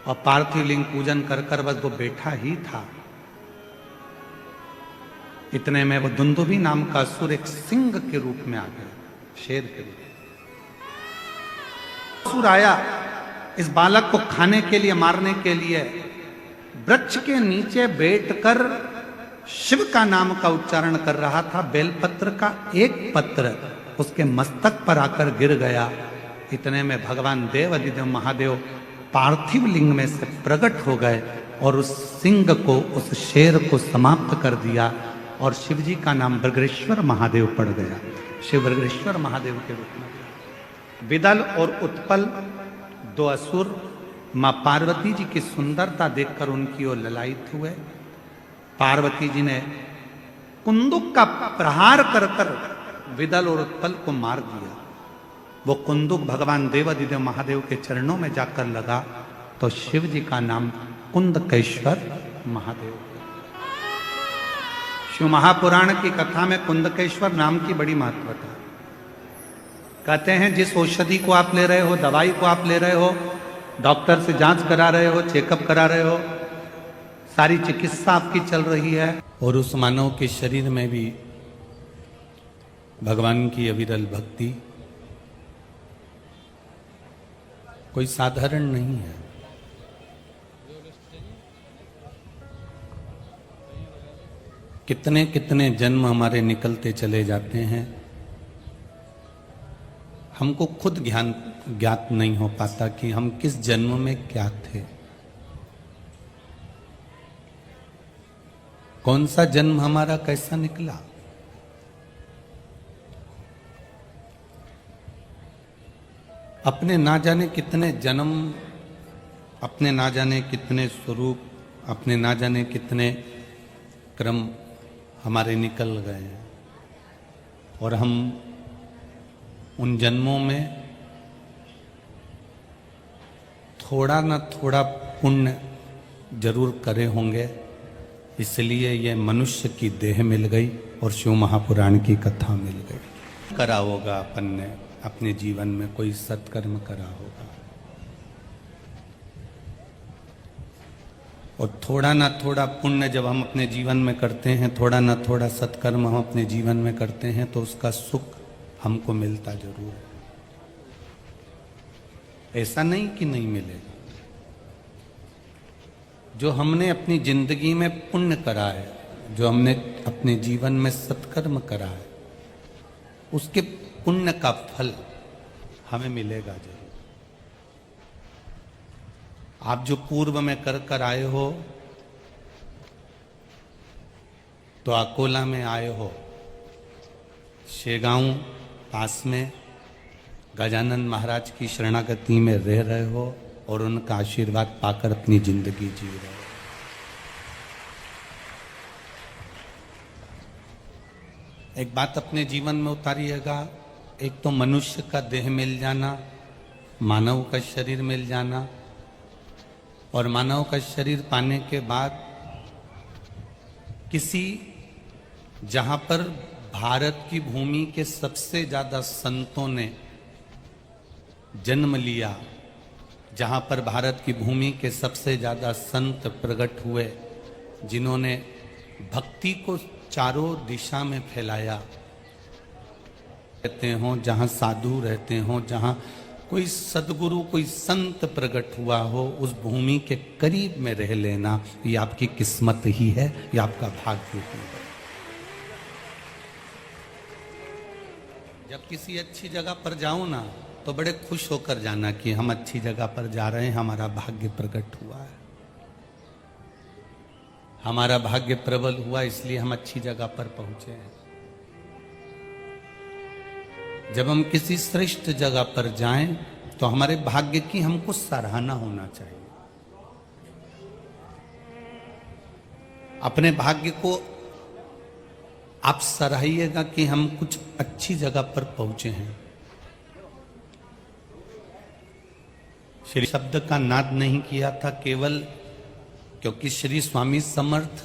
[SPEAKER 1] और पार्थिव लिंग पूजन कर कर बस वो बैठा ही था, इतने में वो दुंदुबी नाम का असुर एक सिंह के रूप में आ गया, शेर के रूप में। असुर आया इस बालक को खाने के लिए, मारने के लिए। वृक्ष के नीचे बैठकर शिव का नाम का उच्चारण कर रहा था। बेलपत्र का एक पत्र उसके मस्तक पर आकर गिर गया। इतने में भगवान देव अधिदेव महादेव पार्थिव लिंग में से प्रकट हो गए और उस सिंह को, उस शेर को समाप्त कर दिया और शिव जी का नाम बृगरेश्वर महादेव पड़ गया। शिव बृगरेश्वर महादेव के रूप में। विदल और उत्पल दो असुर मां पार्वती जी की सुंदरता देखकर उनकी ओर ललायित हुए। पार्वती जी ने कुंदुक का प्रहार कर कर विदल और उत्पल को मार दिया। वो कुंदुक भगवान देवाधिदेव महादेव के चरणों में जाकर लगा तो शिव जी का नाम कुंदकेश्वर महादेव। शिव महापुराण की कथा में कुंदकेश्वर नाम की बड़ी महत्वता। कहते हैं जिस औषधि को आप ले रहे हो, दवाई को आप ले रहे हो, डॉक्टर से जांच करा रहे हो, चेकअप करा रहे हो, सारी चिकित्सा आपकी चल रही है, और उस मानव के शरीर में भी भगवान की अविरल भक्ति कोई साधारण नहीं है। कितने कितने जन्म हमारे निकलते चले जाते हैं, हमको खुद ज्ञात नहीं हो पाता कि हम किस जन्म में क्या थे, कौन सा जन्म हमारा कैसा निकला। अपने ना जाने कितने जन्म, अपने ना जाने कितने स्वरूप, अपने ना जाने कितने क्रम हमारे निकल गए हैं, और हम उन जन्मों में थोड़ा ना थोड़ा पुण्य जरूर करे होंगे, इसलिए ये मनुष्य की देह मिल गई और शिव महापुराण की कथा मिल गई। करा होगा अपन ने अपने जीवन में, कोई सत्कर्म करा होगा, और थोड़ा ना थोड़ा पुण्य जब हम अपने जीवन में करते हैं, थोड़ा ना थोड़ा सत्कर्म हम अपने जीवन में करते हैं, तो उसका सुख हमको मिलता जरूर है। ऐसा नहीं कि नहीं मिलेगा। जो हमने अपनी जिंदगी में पुण्य करा है, जो हमने अपने जीवन में सत्कर्म करा है, उसके पुण्य का फल हमें मिलेगा जरूर। आप जो पूर्व में कर कर आए हो, तो अकोला में आए हो, शेगांव पास में गजानन महाराज की शरणागति में रह रहे हो और उनका आशीर्वाद पाकर अपनी जिंदगी जी रहे हो। एक बात अपने जीवन में उतारिएगा, एक तो मनुष्य का देह मिल जाना, मानव का शरीर मिल जाना, और मानव का शरीर पाने के बाद किसी, जहां पर भारत की भूमि के सबसे ज्यादा संतों ने जन्म लिया, जहां पर भारत की भूमि के सबसे ज्यादा संत प्रकट हुए, जिन्होंने भक्ति को चारों दिशा में फैलाया। रहते हो जहां साधु रहते हो, जहां कोई सदगुरु कोई संत प्रकट हुआ हो, उस भूमि के करीब में रह लेना, ये आपकी किस्मत ही है, ये आपका भाग्य ही है। जब किसी अच्छी जगह पर जाओ ना, तो बड़े खुश होकर जाना कि हम अच्छी जगह पर जा रहे हैं, हमारा भाग्य प्रकट हुआ है, हमारा भाग्य प्रबल हुआ, इसलिए हम अच्छी जगह पर पहुंचे हैं। जब हम किसी श्रेष्ठ जगह पर जाएं, तो हमारे भाग्य की हमको सराहना होना चाहिए। अपने भाग्य को आप सराहिएगा कि हम कुछ अच्छी जगह पर पहुंचे हैं। श्री शब्द का नाद नहीं किया था केवल क्योंकि श्री स्वामी समर्थ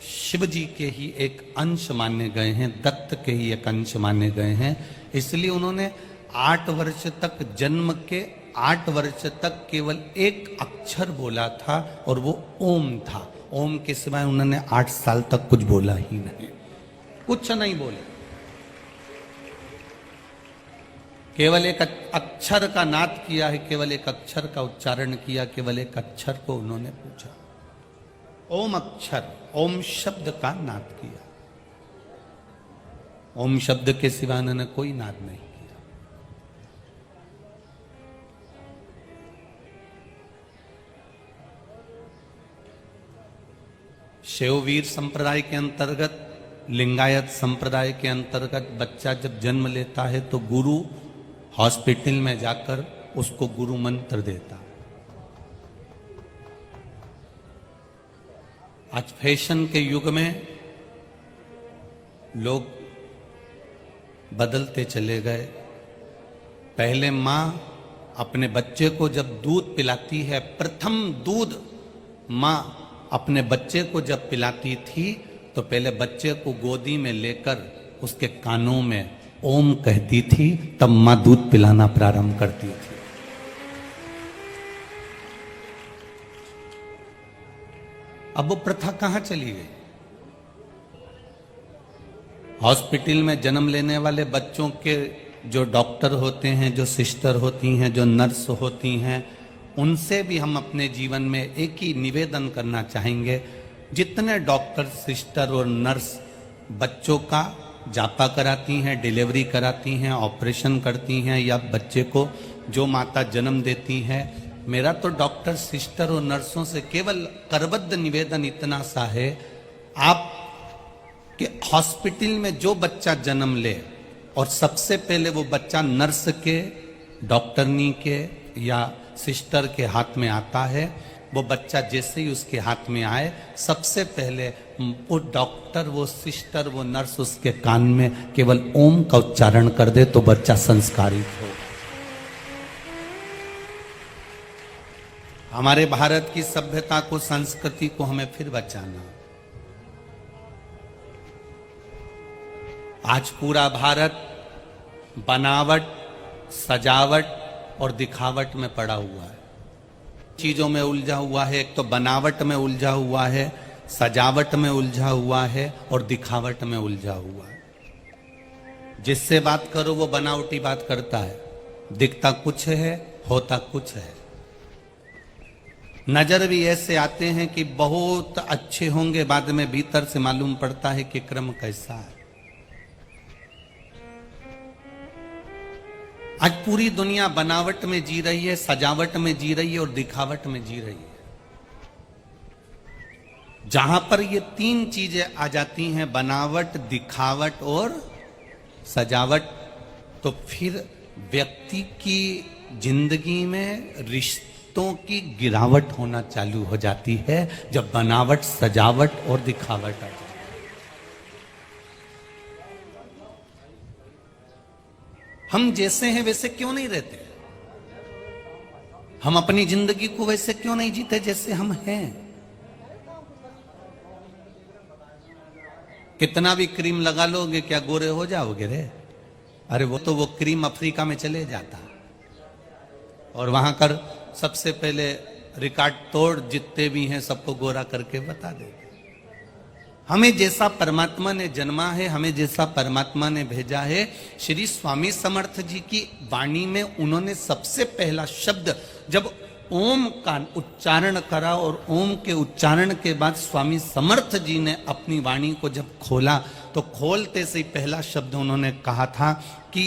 [SPEAKER 1] शिव जी के ही एक अंश माने गए हैं, दत्त के ही एक अंश माने गए हैं, इसलिए उन्होंने 8 वर्ष तक, जन्म के 8 वर्ष तक केवल एक अक्षर बोला था और वो ओम था। ओम के सिवाय उन्होंने 8 साल तक कुछ बोला ही नहीं, कुछ नहीं बोले। केवल एक अक्षर का नाद किया है, केवल एक अक्षर का उच्चारण किया, केवल एक अक्षर को उन्होंने पूछा, ओम अक्षर, ओम शब्द का नाद किया। ओम शब्द के सिवा उन्होंने कोई नाद नहीं किया। शैववीर संप्रदाय के अंतर्गत, लिंगायत संप्रदाय के अंतर्गत बच्चा जब जन्म लेता है तो गुरु हॉस्पिटल में जाकर उसको गुरु मंत्र देता। आज फैशन के युग में लोग बदलते चले गए। पहले माँ अपने बच्चे को जब दूध पिलाती है, प्रथम दूध माँ अपने बच्चे को जब पिलाती थी, तो पहले बच्चे को गोदी में लेकर उसके कानों में ओम कहती थी, तब माँ दूध पिलाना प्रारंभ करती थी। अब वो प्रथा कहां चली गई? हॉस्पिटल में जन्म लेने वाले बच्चों के जो डॉक्टर होते हैं, जो सिस्टर होती हैं, जो नर्स होती हैं, उनसे भी हम अपने जीवन में एक ही निवेदन करना चाहेंगे। जितने डॉक्टर, सिस्टर और नर्स बच्चों का जापा कराती हैं, डिलीवरी कराती हैं, ऑपरेशन करती हैं, या बच्चे को जो माता जन्म देती है, मेरा तो डॉक्टर, सिस्टर और नर्सों से केवल करबद्ध निवेदन इतना सा है, आप कि हॉस्पिटल में जो बच्चा जन्म ले और सबसे पहले वो बच्चा नर्स के, डॉक्टरनी के या सिस्टर के हाथ में आता है, वो बच्चा जैसे ही उसके हाथ में आए, सबसे पहले वो डॉक्टर, वो सिस्टर, वो नर्स उसके कान में केवल ओम का उच्चारण कर दे तो बच्चा संस्कारित हो। हमारे भारत की सभ्यता को, संस्कृति को हमें फिर बचाना। आज पूरा भारत बनावट, सजावट और दिखावट में पड़ा हुआ है, चीजों में उलझा हुआ है। एक तो बनावट में उलझा हुआ है, सजावट में उलझा हुआ है और दिखावट में उलझा हुआ है। जिससे बात करो वो बनावटी बात करता है, दिखता कुछ है, होता कुछ है। नजर भी ऐसे आते हैं कि बहुत अच्छे होंगे, बाद में भीतर से मालूम पड़ता है कि क्रम कैसा है। आज पूरी दुनिया बनावट में जी रही है, सजावट में जी रही है और दिखावट में जी रही है। जहां पर ये 3 चीजें आ जाती हैं, बनावट, दिखावट और सजावट, तो फिर व्यक्ति की जिंदगी में रिश्तों की गिरावट होना चालू हो जाती है, जब बनावट, सजावट और दिखावट आ जाती है। हम जैसे हैं वैसे क्यों नहीं रहते? हम अपनी जिंदगी को वैसे क्यों नहीं जीते जैसे हम हैं? कितना भी क्रीम लगा लोगे, क्या गोरे हो जाओगे रे? अरे वो तो वो क्रीम अफ्रीका में चले जाता और वहां कर सबसे पहले रिकॉर्ड तोड़ जितने भी हैं सबको गोरा करके बता देगा। हमें जैसा परमात्मा ने जन्मा है, हमें जैसा परमात्मा ने भेजा है, श्री स्वामी समर्थ जी की वाणी में उन्होंने सबसे पहला शब्द जब ओम का उच्चारण करा और ओम के उच्चारण के बाद स्वामी समर्थ जी ने अपनी वाणी को जब खोला तो खोलते से ही पहला शब्द उन्होंने कहा था कि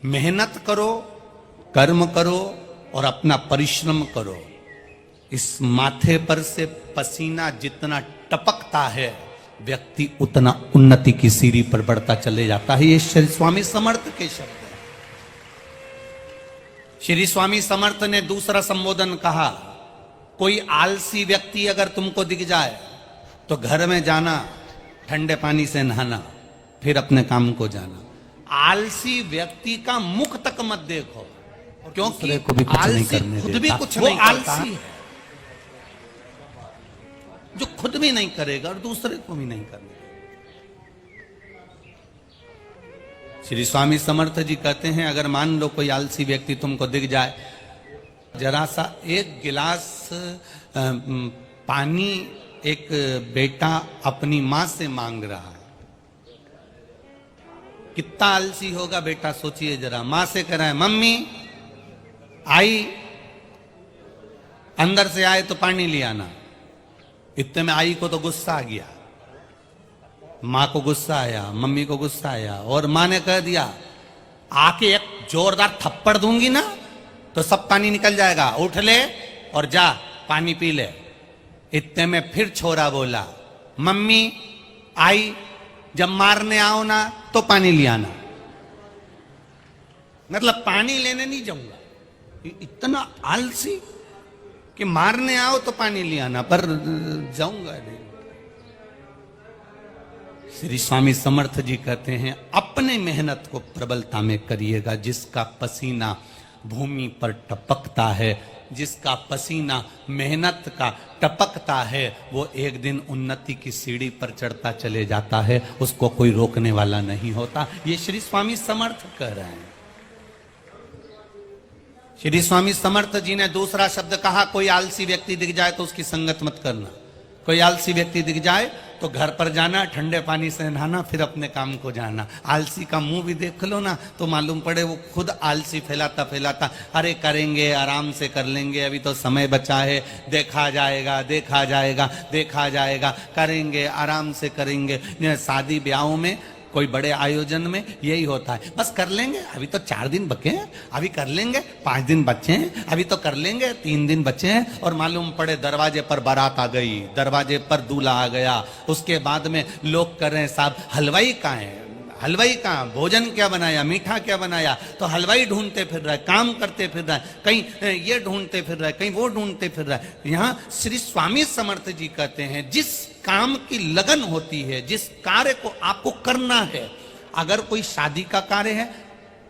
[SPEAKER 1] मेहनत करो, कर्म करो और अपना परिश्रम करो। इस माथे पर से पसीना जितना टपकता है व्यक्ति उतना उन्नति की सीढ़ी पर बढ़ता चले जाता है। ये श्री स्वामी समर्थ के शब्द है। श्री स्वामी समर्थ ने दूसरा संबोधन कहा, कोई आलसी व्यक्ति अगर तुमको दिख जाए तो घर में जाना, ठंडे पानी से नहाना, फिर अपने काम को जाना। आलसी व्यक्ति का मुख तक मत देखो, क्योंकि आलसी खुद भी कुछ नहीं करता, जो खुद भी नहीं करेगा और दूसरे को भी नहीं करने। श्री स्वामी समर्थ जी कहते हैं, अगर मान लो कोई आलसी व्यक्ति तुमको दिख जाए, जरा सा एक गिलास पानी एक बेटा अपनी मां से मांग रहा है, कितना आलसी होगा बेटा, सोचिए जरा। मां से कह रहा है, मम्मी आई, अंदर से आए तो पानी ले आना। इतने में आई को तो गुस्सा आ गया, मां को गुस्सा आया, मम्मी को गुस्सा आया, और मां ने कह दिया, आके एक जोरदार थप्पड़ दूंगी ना तो सब पानी निकल जाएगा, उठ ले और जा पानी पी ले। इतने में फिर छोरा बोला, मम्मी आई, जब मारने आओ ना तो पानी ले आना। मतलब पानी लेने नहीं जाऊंगा। इतना आलसी कि मारने आओ तो पानी ले आना, पर जाऊंगा नहीं। श्री स्वामी समर्थ जी कहते हैं, अपने मेहनत को प्रबलता में करिएगा। जिसका पसीना भूमि पर टपकता है, जिसका पसीना मेहनत का टपकता है, वो एक दिन उन्नति की सीढ़ी पर चढ़ता चले जाता है, उसको कोई रोकने वाला नहीं होता। ये श्री स्वामी समर्थ कह रहे हैं। श्री स्वामी समर्थ जी ने दूसरा शब्द कहा, कोई आलसी व्यक्ति दिख जाए तो उसकी संगत मत करना। कोई आलसी व्यक्ति दिख जाए तो घर पर जाना, ठंडे पानी से नहाना, फिर अपने काम को जाना। आलसी का मुंह भी देख लो ना तो मालूम पड़े वो खुद आलसी फैलाता फैलाता, अरे करेंगे, आराम से कर लेंगे, अभी तो समय बचा है, देखा जाएगा देखा जाएगा देखा जाएगा, करेंगे आराम से करेंगे। शादी ब्याहों में, कोई बड़े आयोजन में यही होता है, बस कर लेंगे, अभी तो 4 दिन बचे हैं, अभी कर लेंगे, 5 दिन बचे हैं, अभी तो कर लेंगे, 3 दिन बचे हैं, और मालूम पड़े दरवाजे पर बारात आ गई, दरवाजे पर दूल्हा आ गया। उसके बाद में लोग कर रहे हैं, साहब हलवाई कहाँ है, हलवाई कहाँ, भोजन क्या बनाया, मीठा क्या बनाया, तो हलवाई ढूंढते फिर रहा है, काम करते फिर रहा है, कहीं ये ढूंढते फिर रहा है, कहीं वो ढूंढते फिर रहा है। यहाँ श्री स्वामी समर्थ जी कहते हैं, जिस काम की लगन होती है, जिस कार्य को आपको करना है, अगर कोई शादी का कार्य है,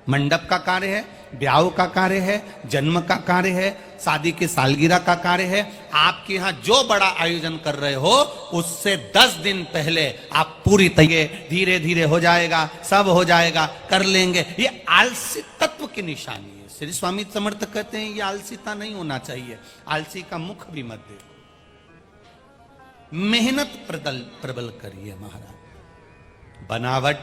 [SPEAKER 1] मंडप का कार्य है, ब्याह का कार्य है, जन्म का कार्य है, शादी की सालगिरह का कार्य है, आपके यहाँ जो बड़ा आयोजन कर रहे हो उससे 10 दिन पहले आप पूरी तैयारी, धीरे धीरे हो जाएगा, सब हो जाएगा, कर लेंगे। ये आलसी तत्व की निशानी है। श्री स्वामी समर्थ कहते हैं ये आलसीता नहीं होना चाहिए। आलसी का मुख भी मत देखो, मेहनत प्रबल करिए महाराज। बनावट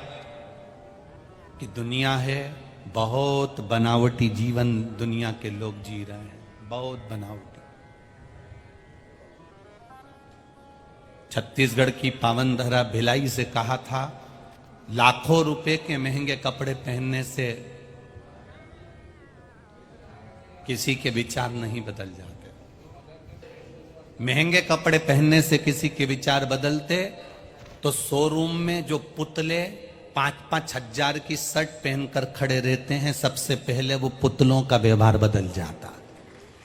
[SPEAKER 1] की दुनिया है, बहुत बनावटी जीवन दुनिया के लोग जी रहे हैं, बहुत बनावटी। छत्तीसगढ़ की पावन धरा भिलाई से कहा था, लाखों रुपए के महंगे कपड़े पहनने से किसी के विचार नहीं बदल जाते। महंगे कपड़े पहनने से किसी के विचार बदलते तो शोरूम में जो पुतले 5-5 हजार की शर्ट पहनकर खड़े रहते हैं, सबसे पहले वो पुतलों का व्यवहार बदल जाता।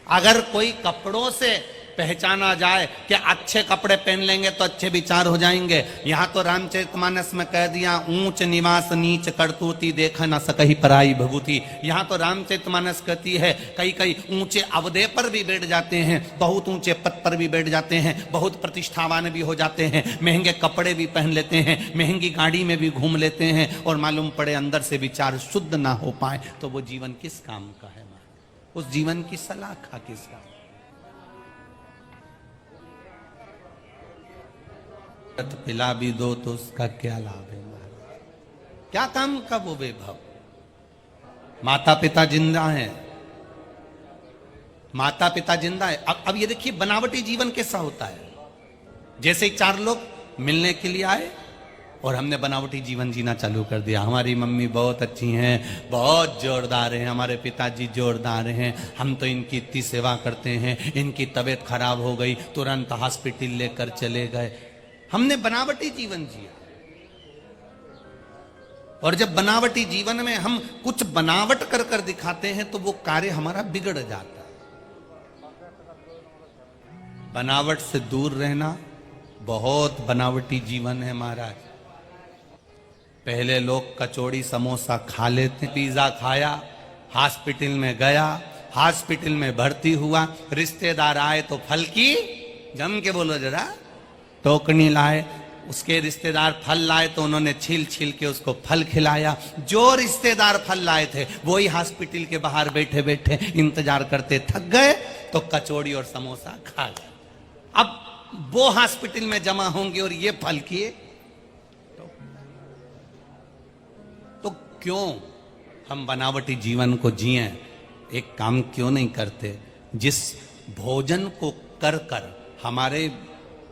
[SPEAKER 1] अगर कोई कपड़ों से पहचाना जाए कि अच्छे कपड़े पहन लेंगे तो अच्छे विचार हो जाएंगे। यहां तो रामचरितमानस में कह दिया, ऊंच निवास नीच करतूती, देख न सकही पराई भभूति। यहां तो रामचरितमानस कहती है, कई कई ऊंचे अवधे पर भी बैठ जाते हैं, बहुत ऊंचे पद पर भी बैठ जाते हैं, बहुत प्रतिष्ठावान भी हो जाते हैं, महंगे कपड़े भी पहन लेते हैं, महंगी गाड़ी में भी घूम लेते हैं, और मालूम पड़े अंदर से विचार शुद्ध ना हो पाए तो वो जीवन किस काम का है? उस जीवन की सलाह खा किस काम? पिला भी दो तो उसका क्या लाभ है महाराज? क्या काम का वो वैभव? माता पिता जिंदा हैं, माता पिता जिंदा है। अब ये देखिए बनावटी जीवन कैसा होता है। जैसे ही चार लोग मिलने के लिए आए और हमने बनावटी जीवन जीना चालू कर दिया। हमारी मम्मी बहुत अच्छी हैं, बहुत जोरदार हैं, हमारे पिताजी जोरदार हैं, हम तो इनकी इतनी सेवा करते हैं, इनकी तबीयत खराब हो गई तुरंत हॉस्पिटल लेकर चले गए। हमने बनावटी जीवन जिया। और जब बनावटी जीवन में हम कुछ बनावट कर कर दिखाते हैं तो वो कार्य हमारा बिगड़ जाता है। बनावट से दूर रहना। बहुत बनावटी जीवन है महाराज। पहले लोग कचौड़ी समोसा खा लेते, पिज्जा खाया, हॉस्पिटल में गया, हॉस्पिटल में भर्ती हुआ, रिश्तेदार आए तो फल की जम के बोलो जरा टोकनी लाए, उसके रिश्तेदार फल लाए तो उन्होंने छील छील के उसको फल खिलाया। जो रिश्तेदार फल लाए थे वही हॉस्पिटल के बाहर बैठे बैठे इंतजार करते थक गए तो कचौड़ी और समोसा खा गए। अब वो हॉस्पिटल में जमा होंगे और ये फल किए तो क्यों हम बनावटी जीवन को जिए? एक काम क्यों नहीं करते जिस भोजन को कर कर हमारे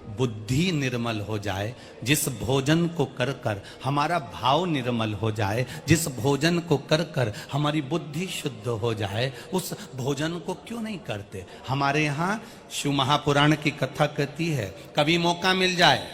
[SPEAKER 1] बुद्धि निर्मल हो जाए, जिस भोजन को कर कर हमारा भाव निर्मल हो जाए, जिस भोजन को कर कर हमारी बुद्धि शुद्ध हो जाए, उस भोजन को क्यों नहीं करते? हमारे यहाँ शिव महापुराण की कथा कहती है, कभी मौका मिल जाए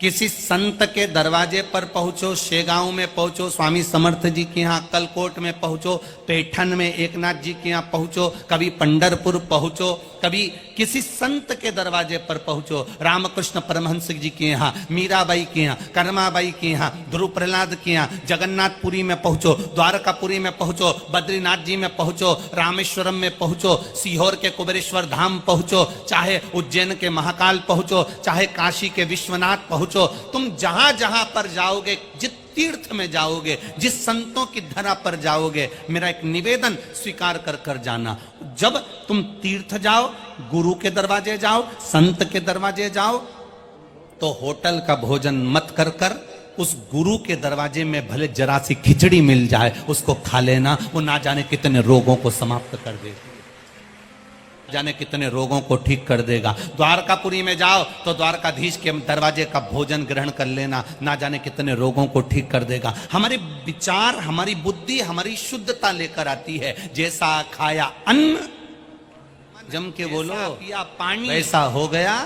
[SPEAKER 1] किसी संत के दरवाजे पर पहुंचो, शेगांव में पहुंचो, स्वामी समर्थ जी के यहाँ अक्कलकोट में पहुंचो, पैठन में एकनाथ जी के यहाँ पहुंचो, कभी पंढरपुर पहुंचो, कभी किसी संत के दरवाजे पर पहुंचो, रामकृष्ण परमहंस जी के यहाँ, मीराबाई के यहाँ, कर्माबाई के यहाँ, ध्रुव प्रहलाद के यहाँ, जगन्नाथपुरी में पहुंचो, द्वारकापुरी में पहुंचो, बद्रीनाथ जी में पहुंचो, रामेश्वरम में पहुंचो, सीहोर के कुबेरेश्वर धाम पहुंचो, चाहे उज्जैन के महाकाल पहुंचो, चाहे काशी के विश्वनाथ पहुंचो, तुम जहां जहां पर जाओगे, जिस तीर्थ में जाओगे, जिस संतों की धरा पर जाओगे, मेरा एक निवेदन स्वीकार कर कर जाना। जब तुम तीर्थ जाओ, गुरु के दरवाजे जाओ, संत के दरवाजे जाओ, तो होटल का भोजन मत कर कर उस गुरु के दरवाजे में भले जरा सी खिचड़ी मिल जाए उसको खा लेना। वो ना जाने कितने रोगों को समाप्त कर देगा, जाने कितने रोगों को ठीक कर देगा। द्वारकापुरी में जाओ तो द्वारकाधीश के दरवाजे का भोजन ग्रहण कर लेना, ना जाने कितने रोगों को ठीक कर देगा। हमारे विचार, हमारी बुद्धि, हमारी शुद्धता लेकर आती है। जैसा खाया अन्न, जम के बोलो, पिया पानी वैसा हो गया,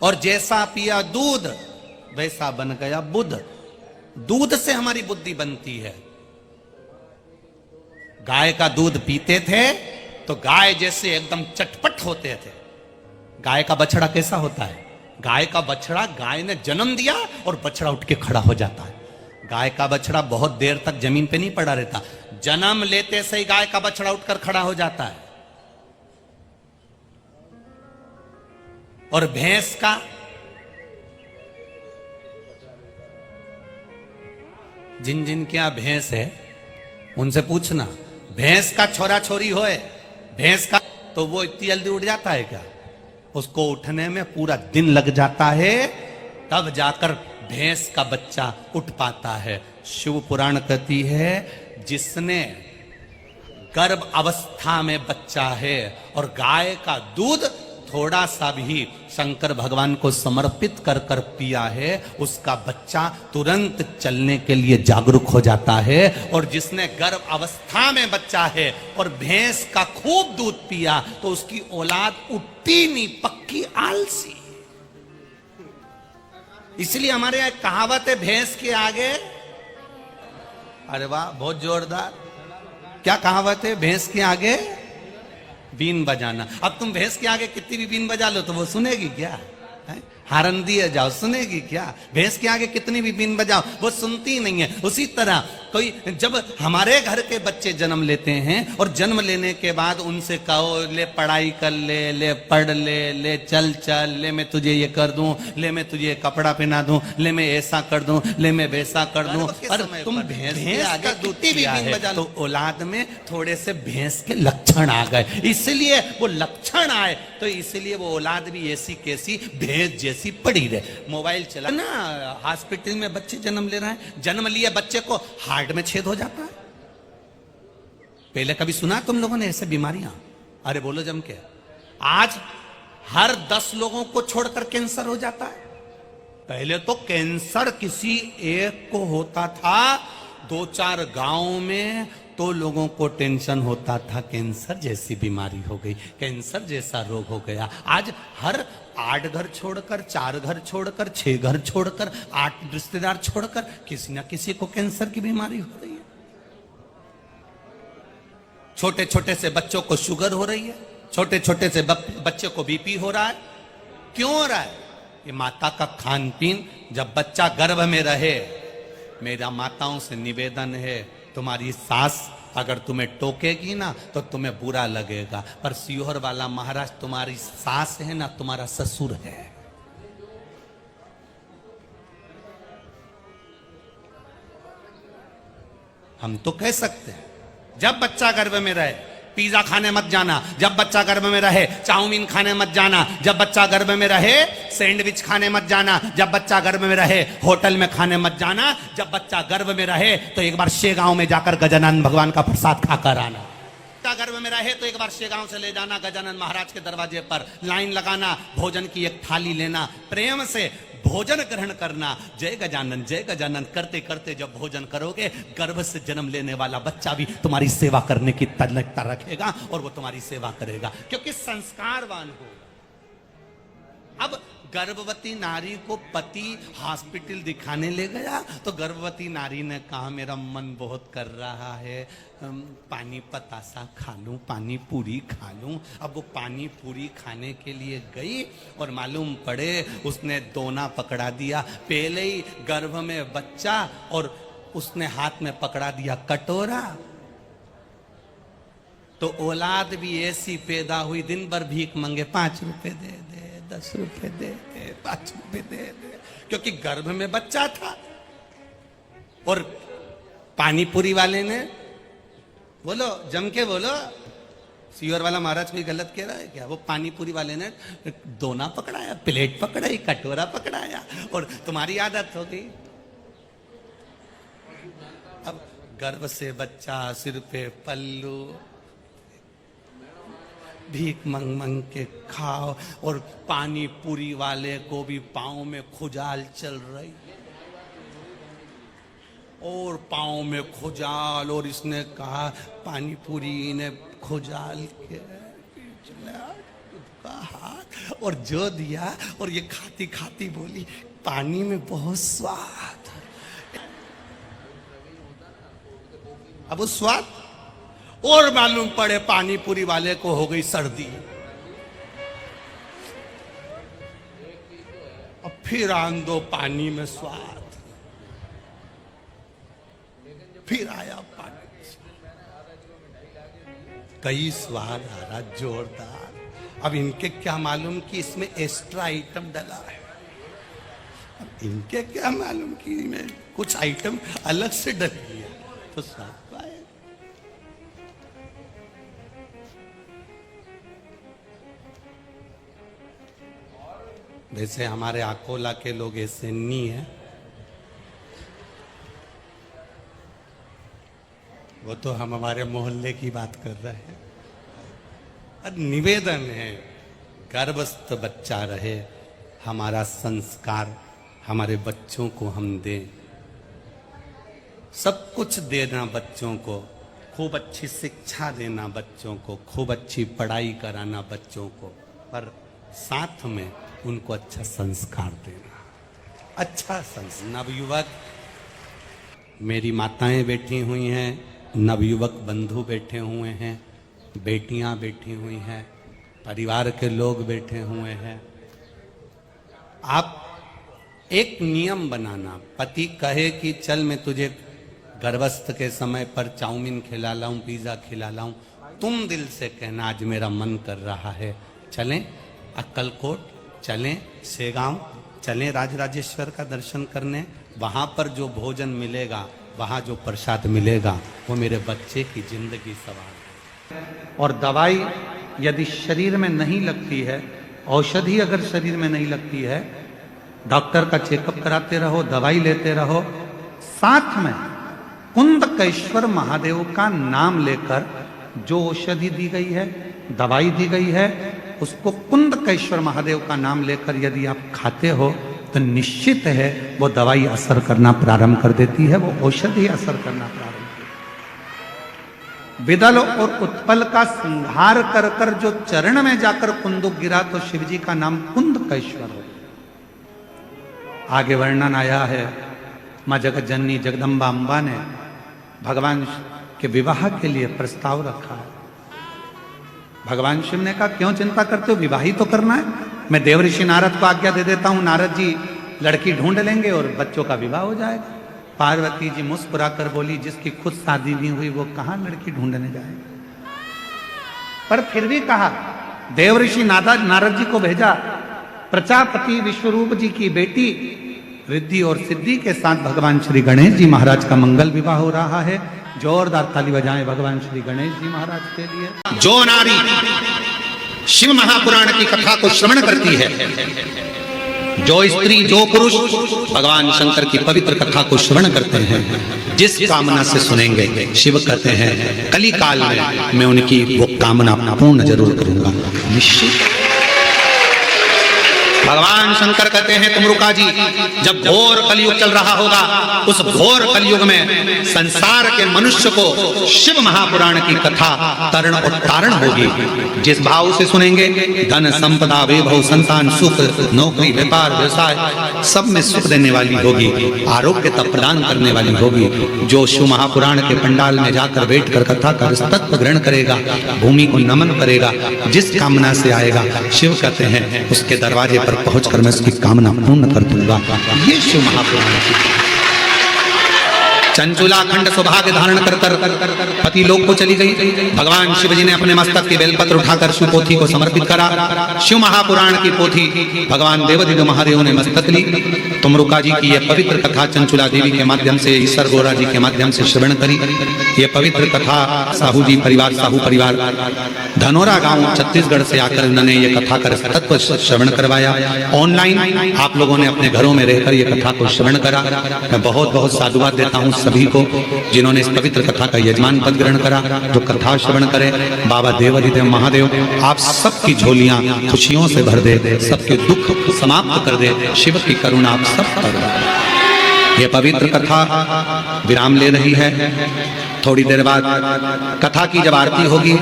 [SPEAKER 1] और जैसा पिया दूध वैसा बन गया बुद्ध। दूध से हमारी बुद्धि बनती है। गाय का दूध पीते थे तो गाय जैसे एकदम चटपट होते थे। गाय का बछड़ा कैसा होता है? गाय का बछड़ा, गाय ने जन्म दिया और बछड़ा उठ के खड़ा हो जाता है। गाय का बछड़ा बहुत देर तक जमीन पे नहीं पड़ा रहता, जन्म लेते से ही गाय का बछड़ा उठकर खड़ा हो जाता है। और भैंस का, जिन जिन के यहां भैंस है उनसे पूछना, भैंस का छोरा छोरी होए, भैंस का, तो वो इतनी जल्दी उठ जाता है क्या? उसको उठने में पूरा दिन लग जाता है, तब जाकर भैंस का बच्चा उठ पाता है। शिव पुराण कहती है, जिसने गर्भ अवस्था में बच्चा है और गाय का दूध थोड़ा सा भी शंकर भगवान को समर्पित कर कर पिया है, उसका बच्चा तुरंत चलने के लिए जागरूक हो जाता है। और जिसने गर्भ अवस्था में बच्चा है और भैंस का खूब दूध पिया तो उसकी औलाद उठती नहीं, पक्की आलसी। इसलिए हमारे यहां कहावत है, भैंस के आगे, अरे वाह बहुत जोरदार, क्या कहावत है? भैंस के आगे बीन बजाना। अब तुम भैंस के आगे कितनी भी बीन बजा लो तो वो सुनेगी क्या? हारन दिए जाओ, सुनेगी क्या? भैंस के आगे कितनी भी बीन बजाओ वो सुनती नहीं है। उसी तरह तो जब हमारे घर के बच्चे जन्म लेते हैं और जन्म लेने के बाद उनसे कहो ले पढ़ाई कर ले पढ़ ले चल चल, ले मैं तुझे ये कर दूं, ले मैं तुझे कपड़ा पहना दूं, ले मैं ऐसा कर दूं, ले मैं वैसा कर दूं, पर तुम भैंस आगे दूध पिया है तो औलाद में थोड़े से भैंस के लक्षण आ गए, इसलिए वो लक्षण आए तो इसलिए वो औलाद भी ऐसी कैसी भैंस जैसी पड़ी रहे। मोबाइल चला ना, हॉस्पिटल में बच्चे जन्म ले रहे हैं, जन्म लिए बच्चे को हार्ट में छेद हो जाता है। पहले कभी सुना तुम लोगों ने ऐसे बीमारियां? अरे बोलो जम के। आज हर 10 लोगों को छोड़कर कैंसर हो जाता है। पहले तो कैंसर किसी एक को होता था, 2-4 गांव में तो लोगों को टेंशन होता था, कैंसर जैसी बीमारी हो गई, कैंसर जैसा रोग हो गया। आज हर 8 घर छोड़कर, 4 घर छोड़कर, 6 घर छोड़कर, 8 रिश्तेदार छोड़कर किसी ना किसी को कैंसर की बीमारी हो रही है। छोटे छोटे से बच्चों को शुगर हो रही है, छोटे छोटे से बच्चे को बीपी हो रहा है। क्यों हो रहा है? ये माता का खान पीन। जब बच्चा गर्भ में रहे, मेरा माताओं से निवेदन है, तुम्हारी सास अगर तुम्हें टोकेगी ना तो तुम्हें बुरा लगेगा, पर सीहोर वाला महाराज तुम्हारी सास है ना, तुम्हारा ससुर है। हम तो कह सकते हैं जब बच्चा गर्भ में रहे पिज्जा खाने मत जाना, जब बच्चा गर्भ में रहे चाउमीन खाने मत जाना, जब बच्चा गर्भ में रहे सैंडविच खाने मत जाना, जब बच्चा गर्भ में रहे होटल में खाने मत जाना, जब बच्चा गर्भ में रहे तो एक बार शेगांव में जाकर गजानन भगवान का प्रसाद खाकर आना। बच्चा गर्भ में रहे तो एक बार शेगांव से ले जाना, गजानन महाराज के दरवाजे पर लाइन लगाना, भोजन की एक थाली लेना, प्रेम से भोजन ग्रहण करना, जय गजानन करते करते जब भोजन करोगे, गर्भ से जन्म लेने वाला बच्चा भी तुम्हारी सेवा करने की तन्मयता रखेगा और वो तुम्हारी सेवा करेगा, क्योंकि संस्कारवान हो। अब गर्भवती नारी को पति हॉस्पिटल दिखाने ले गया तो गर्भवती नारी ने कहा मेरा मन बहुत कर रहा है, पानी पतासा खा लूं, पानी पूरी खा लूं। अब वो पानी पूरी खाने के लिए गई और मालूम पड़े उसने दोना पकड़ा दिया, पहले ही गर्भ में बच्चा और उसने हाथ में पकड़ा दिया कटोरा। तो औलाद भी ऐसी पैदा हुई, दिन भर भीख मांगे, 5 रुपए दे दे, 10 रुपए दे दे, 5 रुपए दे दे, क्योंकि गर्भ में बच्चा था। और पानीपुरी वाले ने, बोलो जम के बोलो, सीहोर वाला महाराज कोई गलत कह रहा है क्या? वो पानीपुरी वाले ने दोना पकड़ाया, प्लेट पकड़ाई, कटोरा पकड़ाया और तुम्हारी आदत हो गई। अब गर्भ से बच्चा, सिर पे पल्लू, भीख मंग मंग के खाओ, और पानी पूरी वाले को भी पांव में खुजाल चल रही, और पांव में खुजाल, और इसने कहा पानी पूरी ने खुजाल के का हाथ और जो दिया, और ये खाती खाती बोली पानी में बहुत स्वाद। अब वो स्वाद और मालूम पड़े पानी पूरी वाले को हो गई सर्दी। अब फिर आन दो पानी में स्वाद, फिर आया पानी, कई स्वाद आ रहा जोरदार। अब इनके क्या मालूम कि इसमें एक्स्ट्रा आइटम डला है, अब इनके क्या मालूम कि इसमें कुछ आइटम अलग से डल गया तो स्वाद पाए। वैसे हमारे अकोला के लोग ऐसे नहीं है, वो तो हम हमारे मोहल्ले की बात कर रहे हैं। और निवेदन है गर्भस्थ बच्चा रहे, हमारा संस्कार हमारे बच्चों को हम दें, सब कुछ देना बच्चों को, खूब अच्छी शिक्षा देना बच्चों को, खूब अच्छी पढ़ाई कराना बच्चों को, पर साथ में उनको अच्छा संस्कार देना, अच्छा संस्कार। नवयुवक मेरी माताएं बैठी हुई हैं, नवयुवक बंधु बैठे हुए हैं, बेटियां बैठी हुई हैं, परिवार के लोग बैठे हुए हैं। आप एक नियम बनाना, पति कहे कि चल मैं तुझे गर्भस्थ के समय पर चाउमीन खिला लाऊं, पिज़्ज़ा खिला लाऊं, तुम दिल से कहना आज मेरा मन कर रहा है। चलें अक्कलकोट, चलें सेगांव, चलें राजराजेश्वर का दर्शन करने। वहाँ पर जो भोजन मिलेगा, वहाँ जो प्रसाद मिलेगा, वो मेरे बच्चे की जिंदगी सवार है। और दवाई यदि शरीर में नहीं लगती है, औषधि अगर शरीर में नहीं लगती है, डॉक्टर का चेकअप कराते रहो, दवाई लेते रहो, साथ में कुंदकेश्वर महादेव का नाम लेकर जो औषधि दी गई है, दवाई दी गई है, उसको कुंदकेश्वर महादेव का नाम लेकर यदि आप खाते हो तो निश्चित है वो दवाई असर करना प्रारंभ कर देती है, वो औषधि असर करना प्रारंभ करती है। विदल और उत्पल का संहार कर कर जो चरण में जाकर कुंदुक गिरा तो शिव जी का नाम कुंदकेश्वर हो। आगे वर्णन आया है, मां जगत जननी जगदम्बा अम्बा ने भगवान के विवाह के लिए प्रस्ताव रखा है। भगवान शिव ने कहा क्यों चिंता करते हो, विवाह ही तो करना है। मैं देव ऋषि नारद को आज्ञा दे देता हूं, नारद जी लड़की ढूंढ लेंगे और बच्चों का विवाह हो जाएगा। पार्वती जी मुस्कुरा कर बोली जिसकी खुद शादी नहीं हुई वो कहां लड़की ढूंढने जाएगा। पर फिर भी कहा, देव ऋषि नारद जी को भेजा, प्रजापति विश्वरूप जी की बेटी रिद्धि और सिद्धि के साथ भगवान श्री गणेश जी महाराज का मंगल विवाह हो रहा है। जोरदार ताली बजाएं भगवान श्री गणेश जी महाराज के लिए।
[SPEAKER 2] जो नारी शिव महापुराण की कथा को श्रवण करती है, जो स्त्री जो पुरुष भगवान शंकर की पवित्र कथा को श्रवण करते हैं, जिस कामना से सुनेंगे, शिव कहते हैं कली काल में मैं उनकी वो कामना पूर्ण जरूर करूंगा, निश्चित। भगवान शंकर कहते हैं तुमरुका जी, जब घोर कलयुग चल रहा होगा, उस घोर कलयुग में संसार के मनुष्य को शिव महापुराण की कथा तरण और तारण होगी। जिस भाव से सुनेंगे, धन संपदा वैभव संतान सुख नौकरी व्यापार व्यवसाय सब में सुख देने वाली होगी, आरोग्यता प्रदान करने वाली होगी। जो शिव महापुराण के पंडाल में जाकर बैठकर कथा का तत्व ग्रहण करेगा, भूमि को नमन करेगा, जिस कामना से आएगा, शिव कहते हैं उसके दरवाजे पर पहुंचकर मैं उसकी कामना पूर्ण कर दूंगा। ये शिव महापुराण की चंचुला खंड सौभाग्य धारण कर पति लोक को चली गई। भगवान शिव जी ने अपने मस्तक के बेलपत्र उठाकर शिव पोथी को समर्पित करा। शिव महापुराण की पोथी भगवान देवदिव्य महादेव ने मस्तक ली। तुमरुका जी की यह पवित्र कथा चंचुला देवी के माध्यम से, ईश्वर गौरा जी के माध्यम से श्रवण करी। यह पवित्र कथा साहू जी परिवार, साहू परिवार धनोरा गांव छत्तीसगढ़ से आकर उन्होंने ये कथा कर तत्व श्रवण करवाया। ऑनलाइन आप लोगों ने अपने घरों में रहकर ये कथा को श्रवण करा। मैं बहुत बहुत साधुवाद देता हूँ सभी को जिन्होंने इस पवित्र कथा का यजमान पद ग्रहण करा, जो कथा श्रवण करे। बाबा देवादिदेव महादेव आप सबकी झोलियां खुशियों से भर दे, सबके दुख समाप्त कर दे, शिव की करुणा आप सब पर। यह पवित्र कथा विराम ले रही है। थोड़ी देर बाद कथा की जब आरती होगी,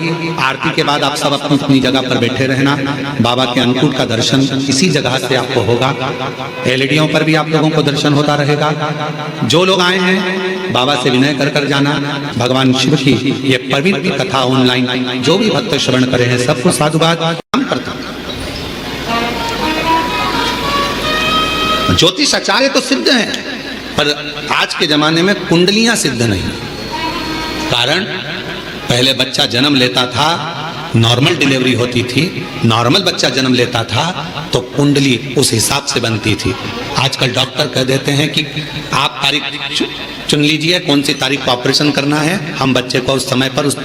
[SPEAKER 2] आरती के बाद आप सब अपनी अपनी जगह पर बैठे रहना। बाबा के अंकुट का दर्शन इसी जगह से आपको होगा। एलईडीओं पर भी आप लोगों को दर्शन होता रहेगा। जो लोग आए हैं बाबा से विनय कर कर जाना। भगवान शिव की ये पवित्र कथा ऑनलाइन जो भी भक्त श्रवण करे हैं सबको साधुवाद करता। ज्योतिष आचार्य तो सिद्ध है, पर आज के जमाने में कुंडलियां सिद्ध नहीं। कारण पहले बच्चा जन्म लेता था, नॉर्मल डिलीवरी होती थी, नॉर्मल बच्चा जन्म लेता था तो कुंडली उस हिसाब से बनती थी। आजकल डॉक्टर कह देते हैं कि आप तारीख चुन लीजिए, कौन सी तारीख को ऑपरेशन करना है। हम बच्चे को उस समय पर उस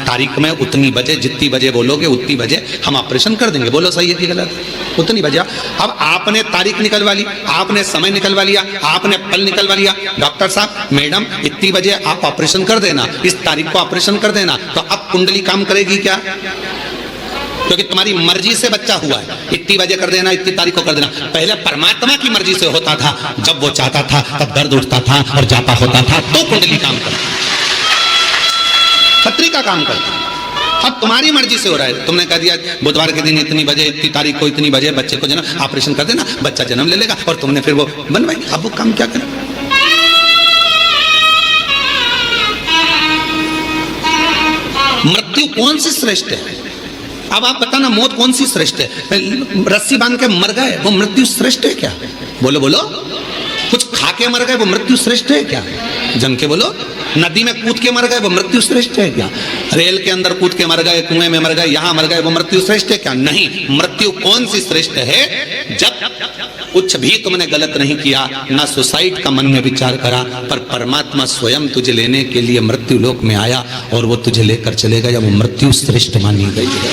[SPEAKER 2] तारीख में उतनी बजे, जितनी बजे बोलोगे उतनी बजे हम ऑपरेशन कर देंगे। बोलो सही है कि गलत? उतनी बजे। अब आपने तारीख निकलवा ली, आपने समय निकलवा लिया, आपने पल निकलवा लिया। डॉक्टर साहब, मैडम इतनी बजे आप ऑपरेशन कर देना, इस तारीख को ऑपरेशन कर देना। तो अब कुंडली काम करेगी क्या? क्योंकि तुम्हारी मर्जी से बच्चा हुआ है, इतनी बजे कर देना, इतनी तारीख को कर देना। पहले परमात्मा की मर्जी से होता था, जब वो चाहता था तब दर्द उठता था और जापा होता था तो कुंडली काम करती, पत्रिका काम करती। अब तुम्हारी मर्जी से हो रहा है। तुमने कह दिया बुधवार के दिन इतनी बजे, इतनी तारीख को, इतनी बजे बच्चे को जन्म ऑपरेशन कर देना, बच्चा जन्म ले लेगा और तुमने फिर वो बनवाई। अब वो काम क्या करें? मृत्यु कौन सी श्रेष्ठ है? अब आप बताना, मौत कौन सी श्रेष्ठ है? रस्सी बांध के मर गए, वो मृत्यु श्रेष्ठ है क्या? बोलो बोलो। कुछ खा के मर गए वो मृत्यु श्रेष्ठ है क्या? जम के बोलो। नदी में कूद के मर गए वो मृत्यु श्रेष्ठ है क्या? रेल के अंदर कूद के मर गए, कुएं में मर गए, यहां मर गए, वो मृत्यु श्रेष्ठ है क्या? नहीं। मृत्यु कौन सी श्रेष्ठ है? जब कुछ भी तुमने गलत नहीं किया, ना सुसाइड का मन में विचार करा, पर परमात्मा स्वयं तुझे लेने के लिए मृत्यु लोक में आया और वो तुझे लेकर चले गया, वो मृत्यु श्रेष्ठ मानी गई है,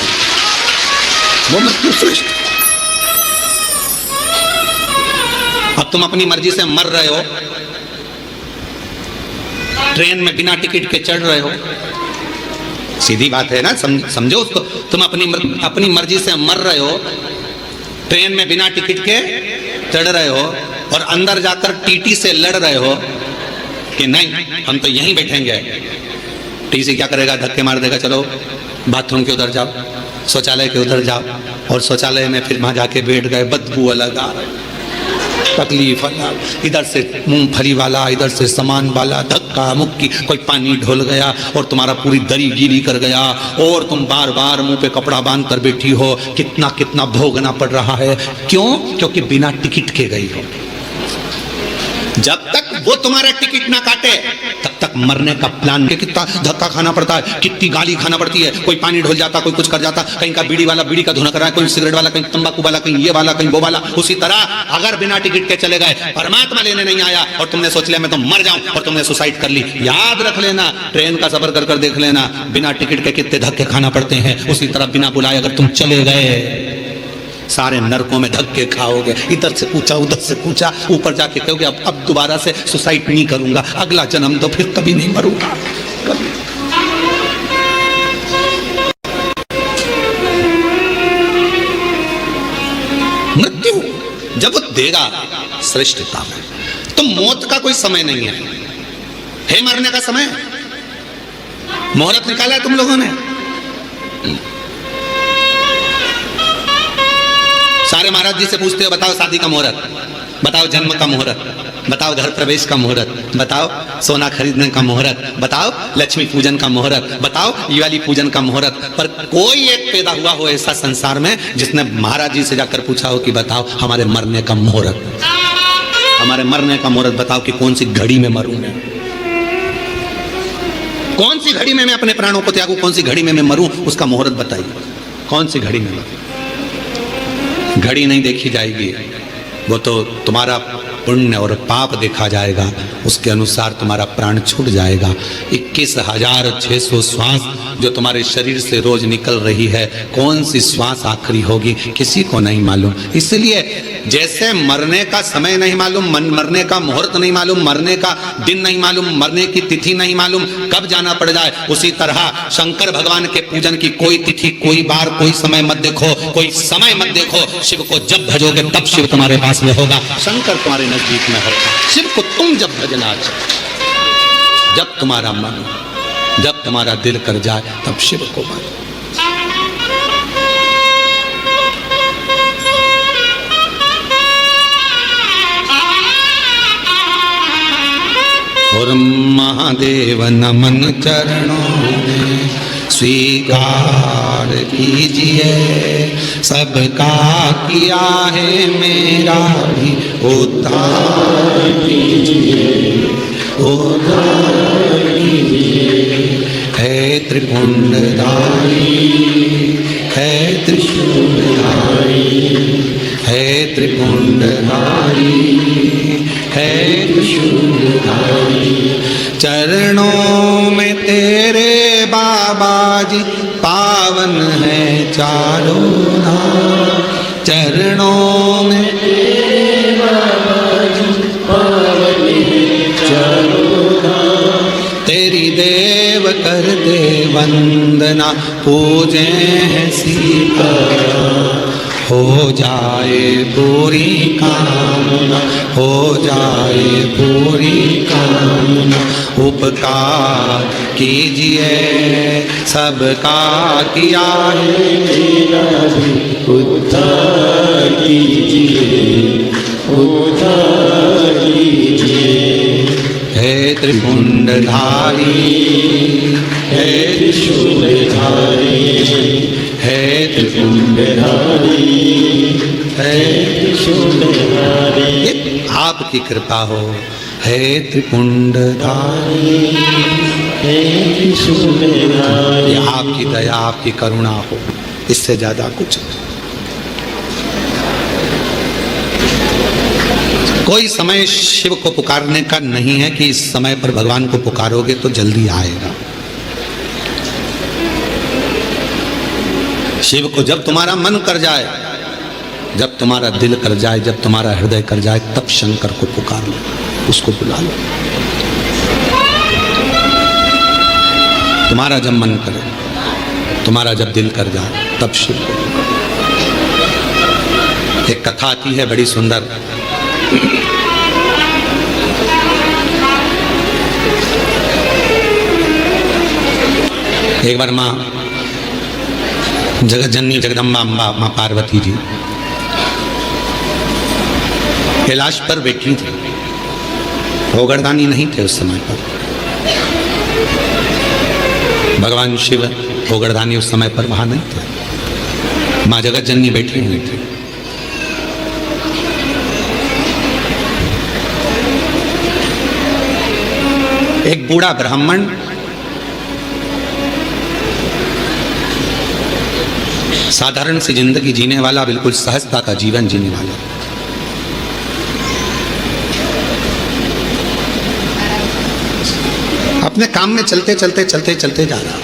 [SPEAKER 2] वो मृत्यु श्रेष्ठ। अब तुम अपनी मर्जी से मर रहे हो, ट्रेन में बिना टिकट के चढ़ रहे हो, सीधी बात है ना, समझो उसको। तुम अपनी मर्जी से मर रहे हो, ट्रेन में बिना टिकट के चढ़ रहे हो और अंदर जाकर टीटी से लड़ रहे हो कि नहीं हम तो यहीं बैठेंगे। टीसी क्या करेगा? धक्के मार देगा, चलो बाथरूम के उधर जाओ, शौचालय के उधर जाओ, और शौचालय में फिर वहां जाके बैठ गए, बदबू अलग आ रही, तकलीफ अलग, इधर से मूंगफली वाला, इधर से सामान वाला, धक्का मुक्की, कोई पानी ढोल गया और तुम्हारा पूरी दरी गीली कर गया और तुम बार बार मुंह पे कपड़ा बांध कर बैठी हो। कितना कितना भोगना पड़ रहा है। क्यों? क्योंकि बिना टिकट के गई हो। जब तक वो तुम्हारा टिकट ना काटे तब तक मरने का प्लान। कितना धक्का खाना पड़ता है, कितनी गाली खाना पड़ती है, कोई पानी ढोल जाता, कोई कुछ कर जाता, कहीं का बीड़ी वाला बीड़ी का धुना कर रहा है, कोई सिगरेट वाला, कहीं तंबाकू वाला, कहीं ये वाला, कहीं वो वाला। उसी तरह अगर बिना टिकट के चले गए, परमात्मा लेने नहीं आया और तुमने सोच लिया मैं तो मर जाऊं और तुमने सुसाइड कर ली, याद रख लेना, ट्रेन का सफर कर कर देख लेना, बिना टिकट के कितने धक्के खाना पड़ते हैं। उसी तरह बिना बुलाए अगर तुम चले गए, सारे नरकों में धक्के खाओगे, इधर से पूछा, उधर से पूछा, ऊपर जाके कहोगे अब दोबारा से सुसाइड नहीं करूंगा, अगला जन्म तो फिर कभी नहीं मरूंगा, कभी। मृत्यु जब वो देगा श्रेष्ठता में, तो मौत का कोई समय नहीं है मरने का समय। मुहूर्त निकाला है तुम लोगों ने, सारे महाराज जी से पूछते हो, बताओ शादी का मुहूर्त, बताओ जन्म का मुहूर्त, बताओ घर प्रवेश का मुहूर्त, बताओ सोना खरीदने का मुहूर्त, बताओ लक्ष्मी पूजन का मुहूर्त, बताओ दिवाली पूजन का मुहूर्त। पर कोई एक पैदा हुआ हो ऐसा संसार में जिसने महाराज जी से जाकर पूछा हो कि बताओ हमारे मरने का मुहूर्त, हमारे मरने का मुहूर्त बताओ कि कौन सी घड़ी में मरूं मैं, कौन सी घड़ी में मैं अपने प्राणों को त्यागूं, कौन सी घड़ी में मैं मरूं, उसका मुहूर्त बताइए, कौन सी घड़ी में मरूं। घड़ी नहीं देखी जाएगी, वो तो तुम्हारा पुण्य और पाप देखा जाएगा, उसके अनुसार तुम्हारा प्राण छूट जाएगा। 21,600 श्वास जो तुम्हारे शरीर से रोज निकल रही है, कौन सी श्वास आखिरी होगी किसी को नहीं मालूम। इसलिए जैसे मरने का समय नहीं मालूम, मरने का मुहूर्त नहीं मालूम, मरने का दिन नहीं मालूम, मरने की तिथि नहीं मालूम, कब जाना पड़ जाए, उसी तरह शंकर भगवान के पूजन की कोई तिथि, कोई बार, कोई समय मत देखो, कोई समय मत देखो। शिव को जब भजोगे तब शिव तुम्हारे पास में होगा, शंकर तुम्हारे नजदीक में होगा। शिव को तुम जब भजना, जब तुम्हारा मन, जब तुम्हारा दिल कर जाए तब शिव को भजो। और महादेव नमन चरणों में स्वीकार कीजिए, सबका किया है मेरा भी उद्धार कीजिए, उद्धार कीजिए। है त्रिपुंडधारी, है त्रिशूलधारी, है त्रिपुंडधारी, है त्रिशूलधारी। चरणों में तेरे बाबा जी पावन है चारों धाम, चरणों में तेरे बाबा जी पावन है चारों धाम। तेरी देव कर दे वंदना, पूजे हैं सीताराम, हो जाए पूरी कामना, हो जाए पूरी कामना। उपकार कीजिए, सबका किया है मेरा भी उद्धार कीजिए, उद्धार कीजिए। है त्रिपुंडधारी, है त्रिशूलधारी, है त्रिपुंडधारी, है त्रिशूलधारी। आपकी आपकी कृपा हो, हे त्रिपुंडधारी, ये आपकी दया आपकी करुणा हो, इससे ज्यादा कुछ नहीं। कोई समय शिव को पुकारने का नहीं है कि इस समय पर भगवान को पुकारोगे तो जल्दी आएगा। शिव को जब तुम्हारा मन कर जाए, जब तुम्हारा दिल कर जाए, जब तुम्हारा हृदय कर जाए, तब शंकर को पुकार लो, उसको बुला लो। तुम्हारा जब मन करे, तुम्हारा जब दिल कर जाए, तब शिव को। एक कथा आती है बड़ी सुंदर। एक बार माँ जगत जननी जगदम्बा अम्बा माँ पार्वती जी कैलाश पर बैठी थी। भोगरदानी नहीं थे उस समय पर। भगवान शिव भोगरदानी उस समय पर वहां नहीं थे। माँ जगत जननी बैठी हुई थी। एक बूढ़ा ब्राह्मण साधारण सी जिंदगी जीने वाला, बिल्कुल सहजता का जीवन जीने वाला, अपने काम में चलते जा रहा।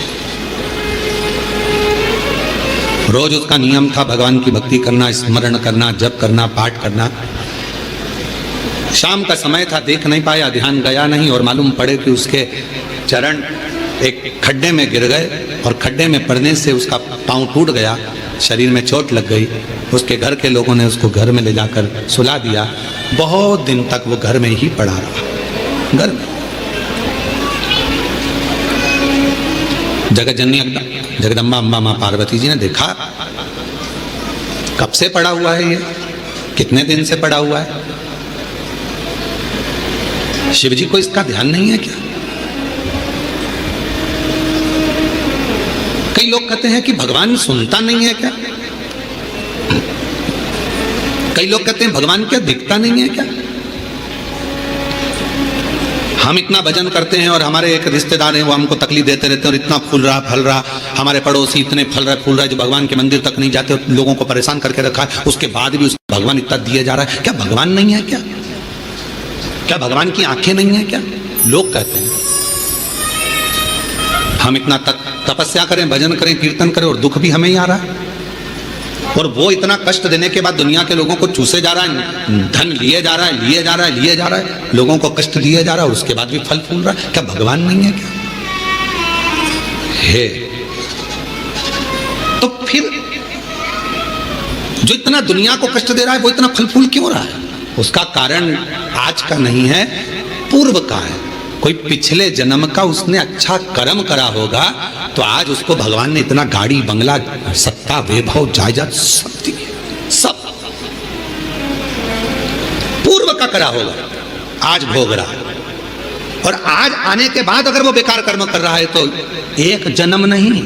[SPEAKER 2] रोज उसका नियम था भगवान की भक्ति करना, स्मरण करना, जप करना, पाठ करना। शाम का समय था, देख नहीं पाया, ध्यान गया नहीं, और मालूम पड़े कि उसके चरण एक खड्डे में गिर गए और खड्डे में पड़ने से उसका पांव टूट गया, शरीर में चोट लग गई। उसके घर के लोगों ने उसको घर में ले जाकर सुला दिया। बहुत दिन तक वो घर में ही पड़ा रहा, घर में। जगत जननी जगदम्बा अम्बा माँ पार्वती जी ने देखा, कब से पड़ा हुआ है ये, कितने दिन से पड़ा हुआ है, शिव जी को इसका ध्यान नहीं है क्या? कई लोग कहते हैं कि भगवान सुनता नहीं है क्या? कई लोग कहते हैं भगवान क्या दिखता नहीं है क्या? हम इतना भजन करते हैं और हमारे एक रिश्तेदार हैं, वो हमको तकलीफ देते रहते हैं और इतना फूल रहा फल रहा, हमारे पड़ोसी इतने फल रहा जो भगवान के मंदिर तक नहीं जाते, लोगों को परेशान करके रखा है। उसके बाद भी उसको भगवान इतना दिया जा रहा है। क्या भगवान नहीं है क्या? क्या भगवान की आंखें नहीं है क्या? लोग कहते हैं। हम इतना तपस्या करें, भजन करें, कीर्तन करें और दुख भी हमें ही आ रहा है। और वो इतना कष्ट देने के बाद दुनिया के लोगों को चूसे जा रहा है, धन लिए जा रहा है, लिए जा रहा है, लोगों को कष्ट दिए जा रहा है, और उसके बाद भी फल फूल रहा है। क्या भगवान नहीं है क्या? है। तो फिर जो इतना दुनिया को कष्ट दे रहा है, वो इतना फल फूल क्यों रहा है? उसका कारण आज का नहीं है, पूर्व का है। कोई पिछले जन्म का उसने अच्छा कर्म करा होगा, तो आज उसको भगवान ने इतना गाड़ी बंगला, सत्ता, वैभव, जायदाद सब दिए, सब पूर्व का करा होगा, आज भोग रहा। और आज आने के बाद अगर वो बेकार कर्म कर रहा है तो एक जन्म नहीं,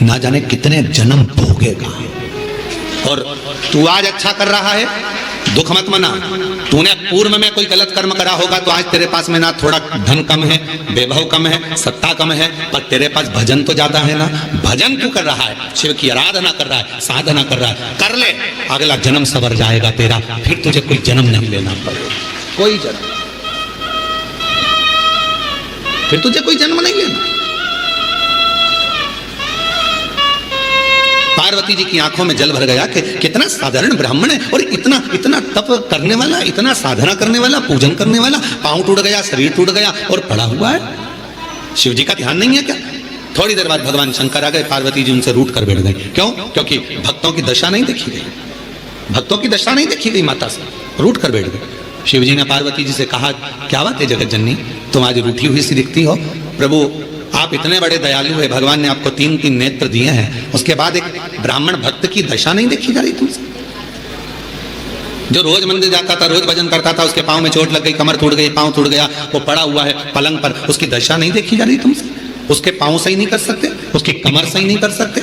[SPEAKER 2] ना जाने कितने जन्म भोगेगा। और तू आज अच्छा कर रहा है, दुख मत मना। तूने पूर्व में कोई गलत कर्म करा होगा तो आज तेरे पास में ना थोड़ा धन कम है, वैभव कम है, सत्ता कम है, पर तेरे पास भजन तो ज्यादा है ना। भजन क्यों कर रहा है? शिव की आराधना कर रहा है, साधना कर रहा है, कर ले, अगला जन्म सवर जाएगा तेरा, फिर तुझे कोई जन्म नहीं लेना पड़ेगा, कोई जन्म, फिर तुझे कोई जन्म नहीं लेना। पार्वती जी की आंखों में जल भर गया कि कितना साधारण ब्राह्मण है और इतना इतना तप करने वाला, इतना साधना करने वाला, पूजन करने वाला, पांव टूट गया, शरीर टूट गया और पड़ा हुआ है। शिव जी का ध्यान नहीं है क्या? थोड़ी देर बाद भगवान शंकर आ गए, पार्वती जी उनसे रूठ कर बैठ गई। क्यों? क्योंकि भक्तों की दशा नहीं देखी गई, भक्तों की दशा नहीं देखी गई, माता से रूठ कर बैठ गए। शिव जी ने पार्वती जी से कहा, क्या बात है जगत जननी, तुम आज रूठी हुई सी दिखती हो? प्रभु आप इतने बड़े दयालु है, भगवान ने आपको 3 नेत्र दिए हैं, उसके बाद एक ब्राह्मण भक्त की दशा नहीं देखी जा रही तुमसे? जो रोज मंदिर जाता था, रोज भजन करता था, उसके पांव में चोट लग गई, कमर टूट गई, पांव टूट गया, वो पड़ा हुआ है पलंग पर, उसकी दशा नहीं देखी जा रही तुमसे? उसके पांव सही नहीं कर सकते, उसकी कमर सही नहीं कर सकते?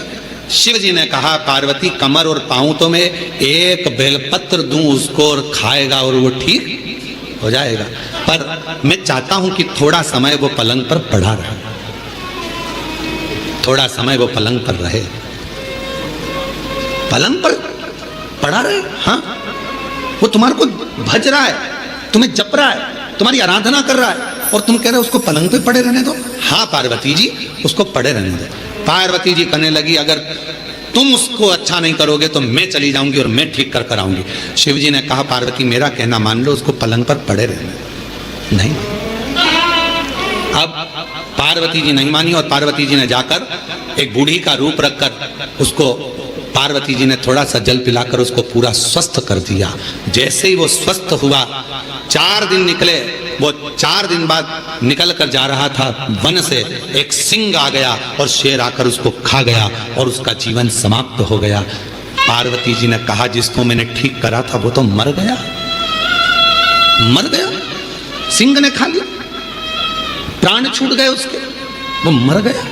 [SPEAKER 2] शिव जी ने कहा, पार्वती कमर और पांव तो मैं एक बेलपत्र दूं उसको और खाएगा और वो ठीक? हो जाएगा। पर मैं चाहता हूं कि थोड़ा समय वो पलंग पर पड़ा रहे, थोड़ा समय वो पलंग पर रहे, पलंग पर पड़ा रहे। हाँ, वो तुम्हारे को भज रहा है, तुम्हें जप रहा है, तुम्हारी आराधना कर रहा है, और तुम कह रहे हो उसको पलंग पे पड़े रहने दो। हाँ पार्वती जी, उसको पड़े रहने दो। पार्वती जी कहने लगी, अगर तुम उसको अच्छा नहीं करोगे तो मैं चली जाऊंगी और मैं ठीक कर कर आऊंगी। शिव जी ने कहा, पार्वती मेरा कहना मान लो, उसको पलंग पर पड़े रहने दो। नहीं। अब पार्वती जी नहीं मानी, और पार्वती जी ने जाकर एक बूढ़ी का रूप रखकर उसको, पार्वती जी ने थोड़ा सा जल पिलाकर उसको पूरा स्वस्थ कर दिया। जैसे ही वो स्वस्थ हुआ, 4 दिन निकले, वो 4 दिन बाद निकल कर जा रहा था, वन से एक सिंह आ गया और शेर आकर उसको खा गया और उसका जीवन समाप्त हो गया। पार्वती जी ने कहा, जिसको मैंने ठीक करा था वो तो मर गया, मर गया, सिंह ने खा लिया, प्राण छूट गए उसके, वो मर गया।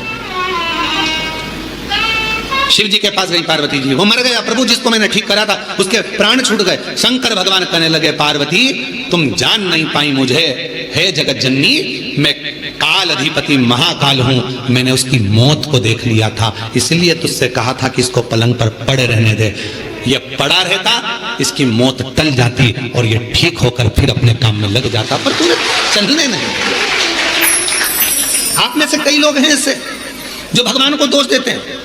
[SPEAKER 2] शिव जी के पास गई पार्वती जी, वो मर गया प्रभु, जिसको मैंने ठीक करा था उसके प्राण छूट गए। शंकर भगवान कहने लगे, पार्वती तुम जान नहीं पाई मुझे, हे जगत जननी, मैं काल अधिपति महाकाल हूं, मैंने उसकी मौत को देख लिया था, इसलिए तुझसे कहा था कि इसको पलंग पर पड़े रहने दे। ये पड़ा रहता, इसकी मौत टल जाती और ये ठीक होकर फिर अपने काम में लग जाता, पर तूने चलने नहीं। आप में से कई लोग हैं ऐसे जो भगवान को दोष देते हैं।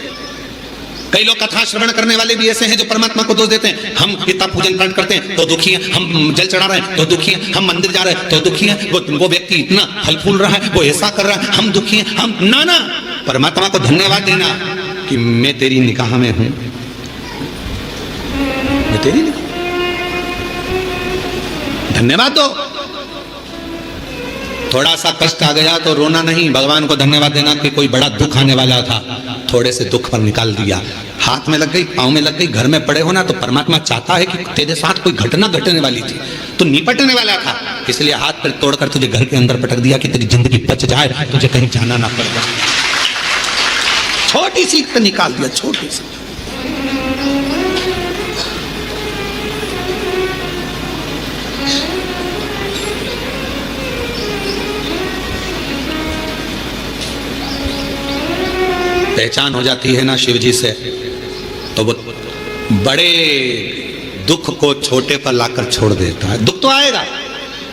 [SPEAKER 2] कई लोग कथा श्रवण करने वाले भी ऐसे हैं जो परमात्मा को दोष देते हैं। हम गीता पूजन पाठ करते हैं तो दुखी हैं, हम जल चढ़ा रहे हैं तो दुखी हैं, हम मंदिर जा रहे हैं तो दुखी हैं, वो व्यक्ति इतना फल फूल रहा है, वो ऐसा कर रहा है, हम दुखी हैं। हम ना परमात्मा को धन्यवाद देना कि मैं तेरी निगाह में हूं, मैं तेरी निगाह, धन्यवाद दो। थोड़ा सा कष्ट आ गया तो रोना नहीं, भगवान को धन्यवाद देना कि कोई बड़ा दुख आने वाला था, थोड़े से दुख पर निकाल दिया। हाथ में लग गई, पांव में लग गई, घर में पड़े होना, तो परमात्मा चाहता है कि तेरे साथ कोई घटना घटने वाली थी, तो निपटने वाला था, इसलिए हाथ पर तोड़कर तुझे घर के अंदर पटक दिया कि तेरी जिंदगी बच जाए, तुझे कहीं जाना ना पड़े। छोटी सी तो निकाल दिया, छोटी सी। पहचान हो जाती है ना शिव जी से, तो वो बड़े दुख को छोटे पर लाकर छोड़ देता है। दुख तो आएगा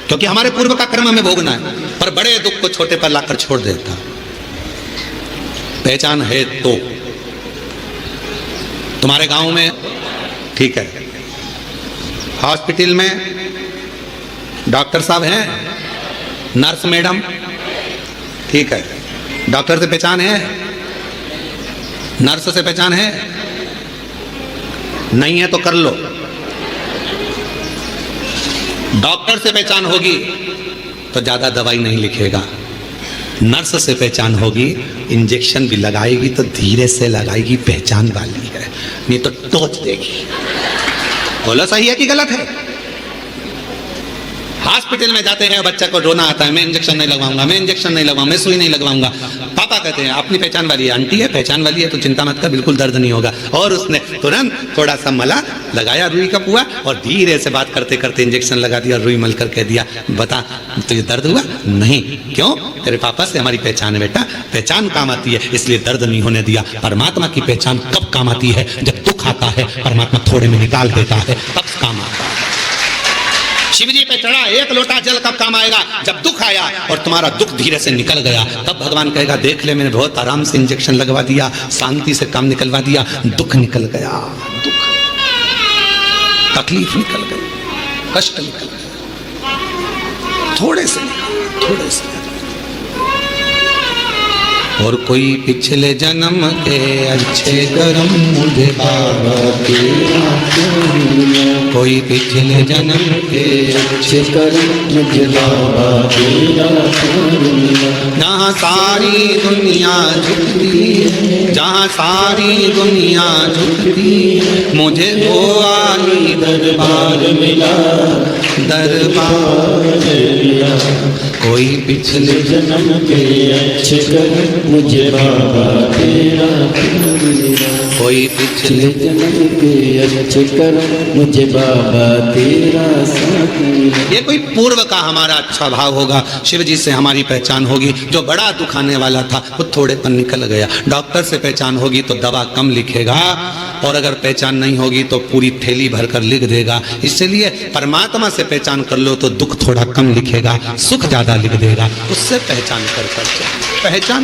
[SPEAKER 2] क्योंकि हमारे पूर्व का कर्म हमें भोगना है, पर बड़े दुख को छोटे पर लाकर छोड़ देता है। पहचान है तो तुम्हारे गांव में ठीक है, हॉस्पिटल में डॉक्टर साहब हैं, नर्स मैडम ठीक है, डॉक्टर से पहचान है, नर्स से पहचान है, नहीं है तो कर लो। डॉक्टर से पहचान होगी तो ज्यादा दवाई नहीं लिखेगा, नर्स से पहचान होगी, इंजेक्शन भी लगाएगी तो धीरे से लगाएगी, पहचान वाली है, नहीं तो टोच देगी। बोलो सही है कि गलत है? हॉस्पिटल में जाते हैं, बच्चा को रोना आता है, मैं इंजेक्शन नहीं लगवाऊंगा, मैं इंजेक्शन नहीं लगवाऊंगा, मैं सुई नहीं लगवाऊंगा। पापा कहते हैं अपनी पहचान वाली है, आंटी है पहचान वाली है तो चिंता मत कर, बिल्कुल दर्द नहीं होगा। और उसने तुरंत थोड़ा सा मला लगाया रुई का पुआ और धीरे से बात करते करते इंजेक्शन लगा दिया, रुई मल कर कह दिया, बता तुझे दर्द हुआ? नहीं। क्यों? तेरे पापा से हमारी पहचान है बेटा, पहचान काम आती है इसलिए दर्द नहीं होने दिया। परमात्मा की पहचान कब काम आती है? जब दुख आता है, परमात्मा थोड़े में निकाल देता है, तब काम आता है। शिव जी पे चढ़ा 1 लोटा जल कब काम आएगा? जब दुख आया और तुम्हारा दुख धीरे से निकल गया, तब भगवान कहेगा देख ले मैंने बहुत आराम से इंजेक्शन लगवा दिया, शांति से काम निकलवा दिया, दुख निकल गया, दुख तकलीफ निकल गई, कष्ट निकल गया, थोड़े से थोड़े से। और कोई पिछले जन्म के अच्छे कर्म मुझे बाबा तेरा, कोई पिछले जन्म के अच्छे कर्म मुझे बाबा तेरा, जहाँ सारी दुनिया झुकती है, जहाँ सारी दुनिया झुकती मुझे वो आली
[SPEAKER 3] दरबार मिला,
[SPEAKER 2] दरबार
[SPEAKER 3] मिला।
[SPEAKER 2] कोई पिछले
[SPEAKER 3] जन्म के अच्छे कर्म मुझे बाबा तेरा मिला।
[SPEAKER 2] कोई पिछले
[SPEAKER 3] जन्म के अच्छे कर्म मुझे बाबा तेरा साथ मिला।
[SPEAKER 2] ये कोई पूर्व का हमारा अच्छा भाव होगा, शिव जी से हमारी पहचान होगी। जो बड़ा दुख आने वाला था वो थोड़े पर निकल गया। डॉक्टर से पहचान होगी तो दवा कम लिखेगा, और अगर पहचान नहीं होगी तो पूरी थैली भरकर लिख देगा। इसलिए परमात्मा से पहचान कर लो तो दुख थोड़ा कम लिखेगा, सुख ज्यादा लिख देगा। उससे पहचान कर पहचान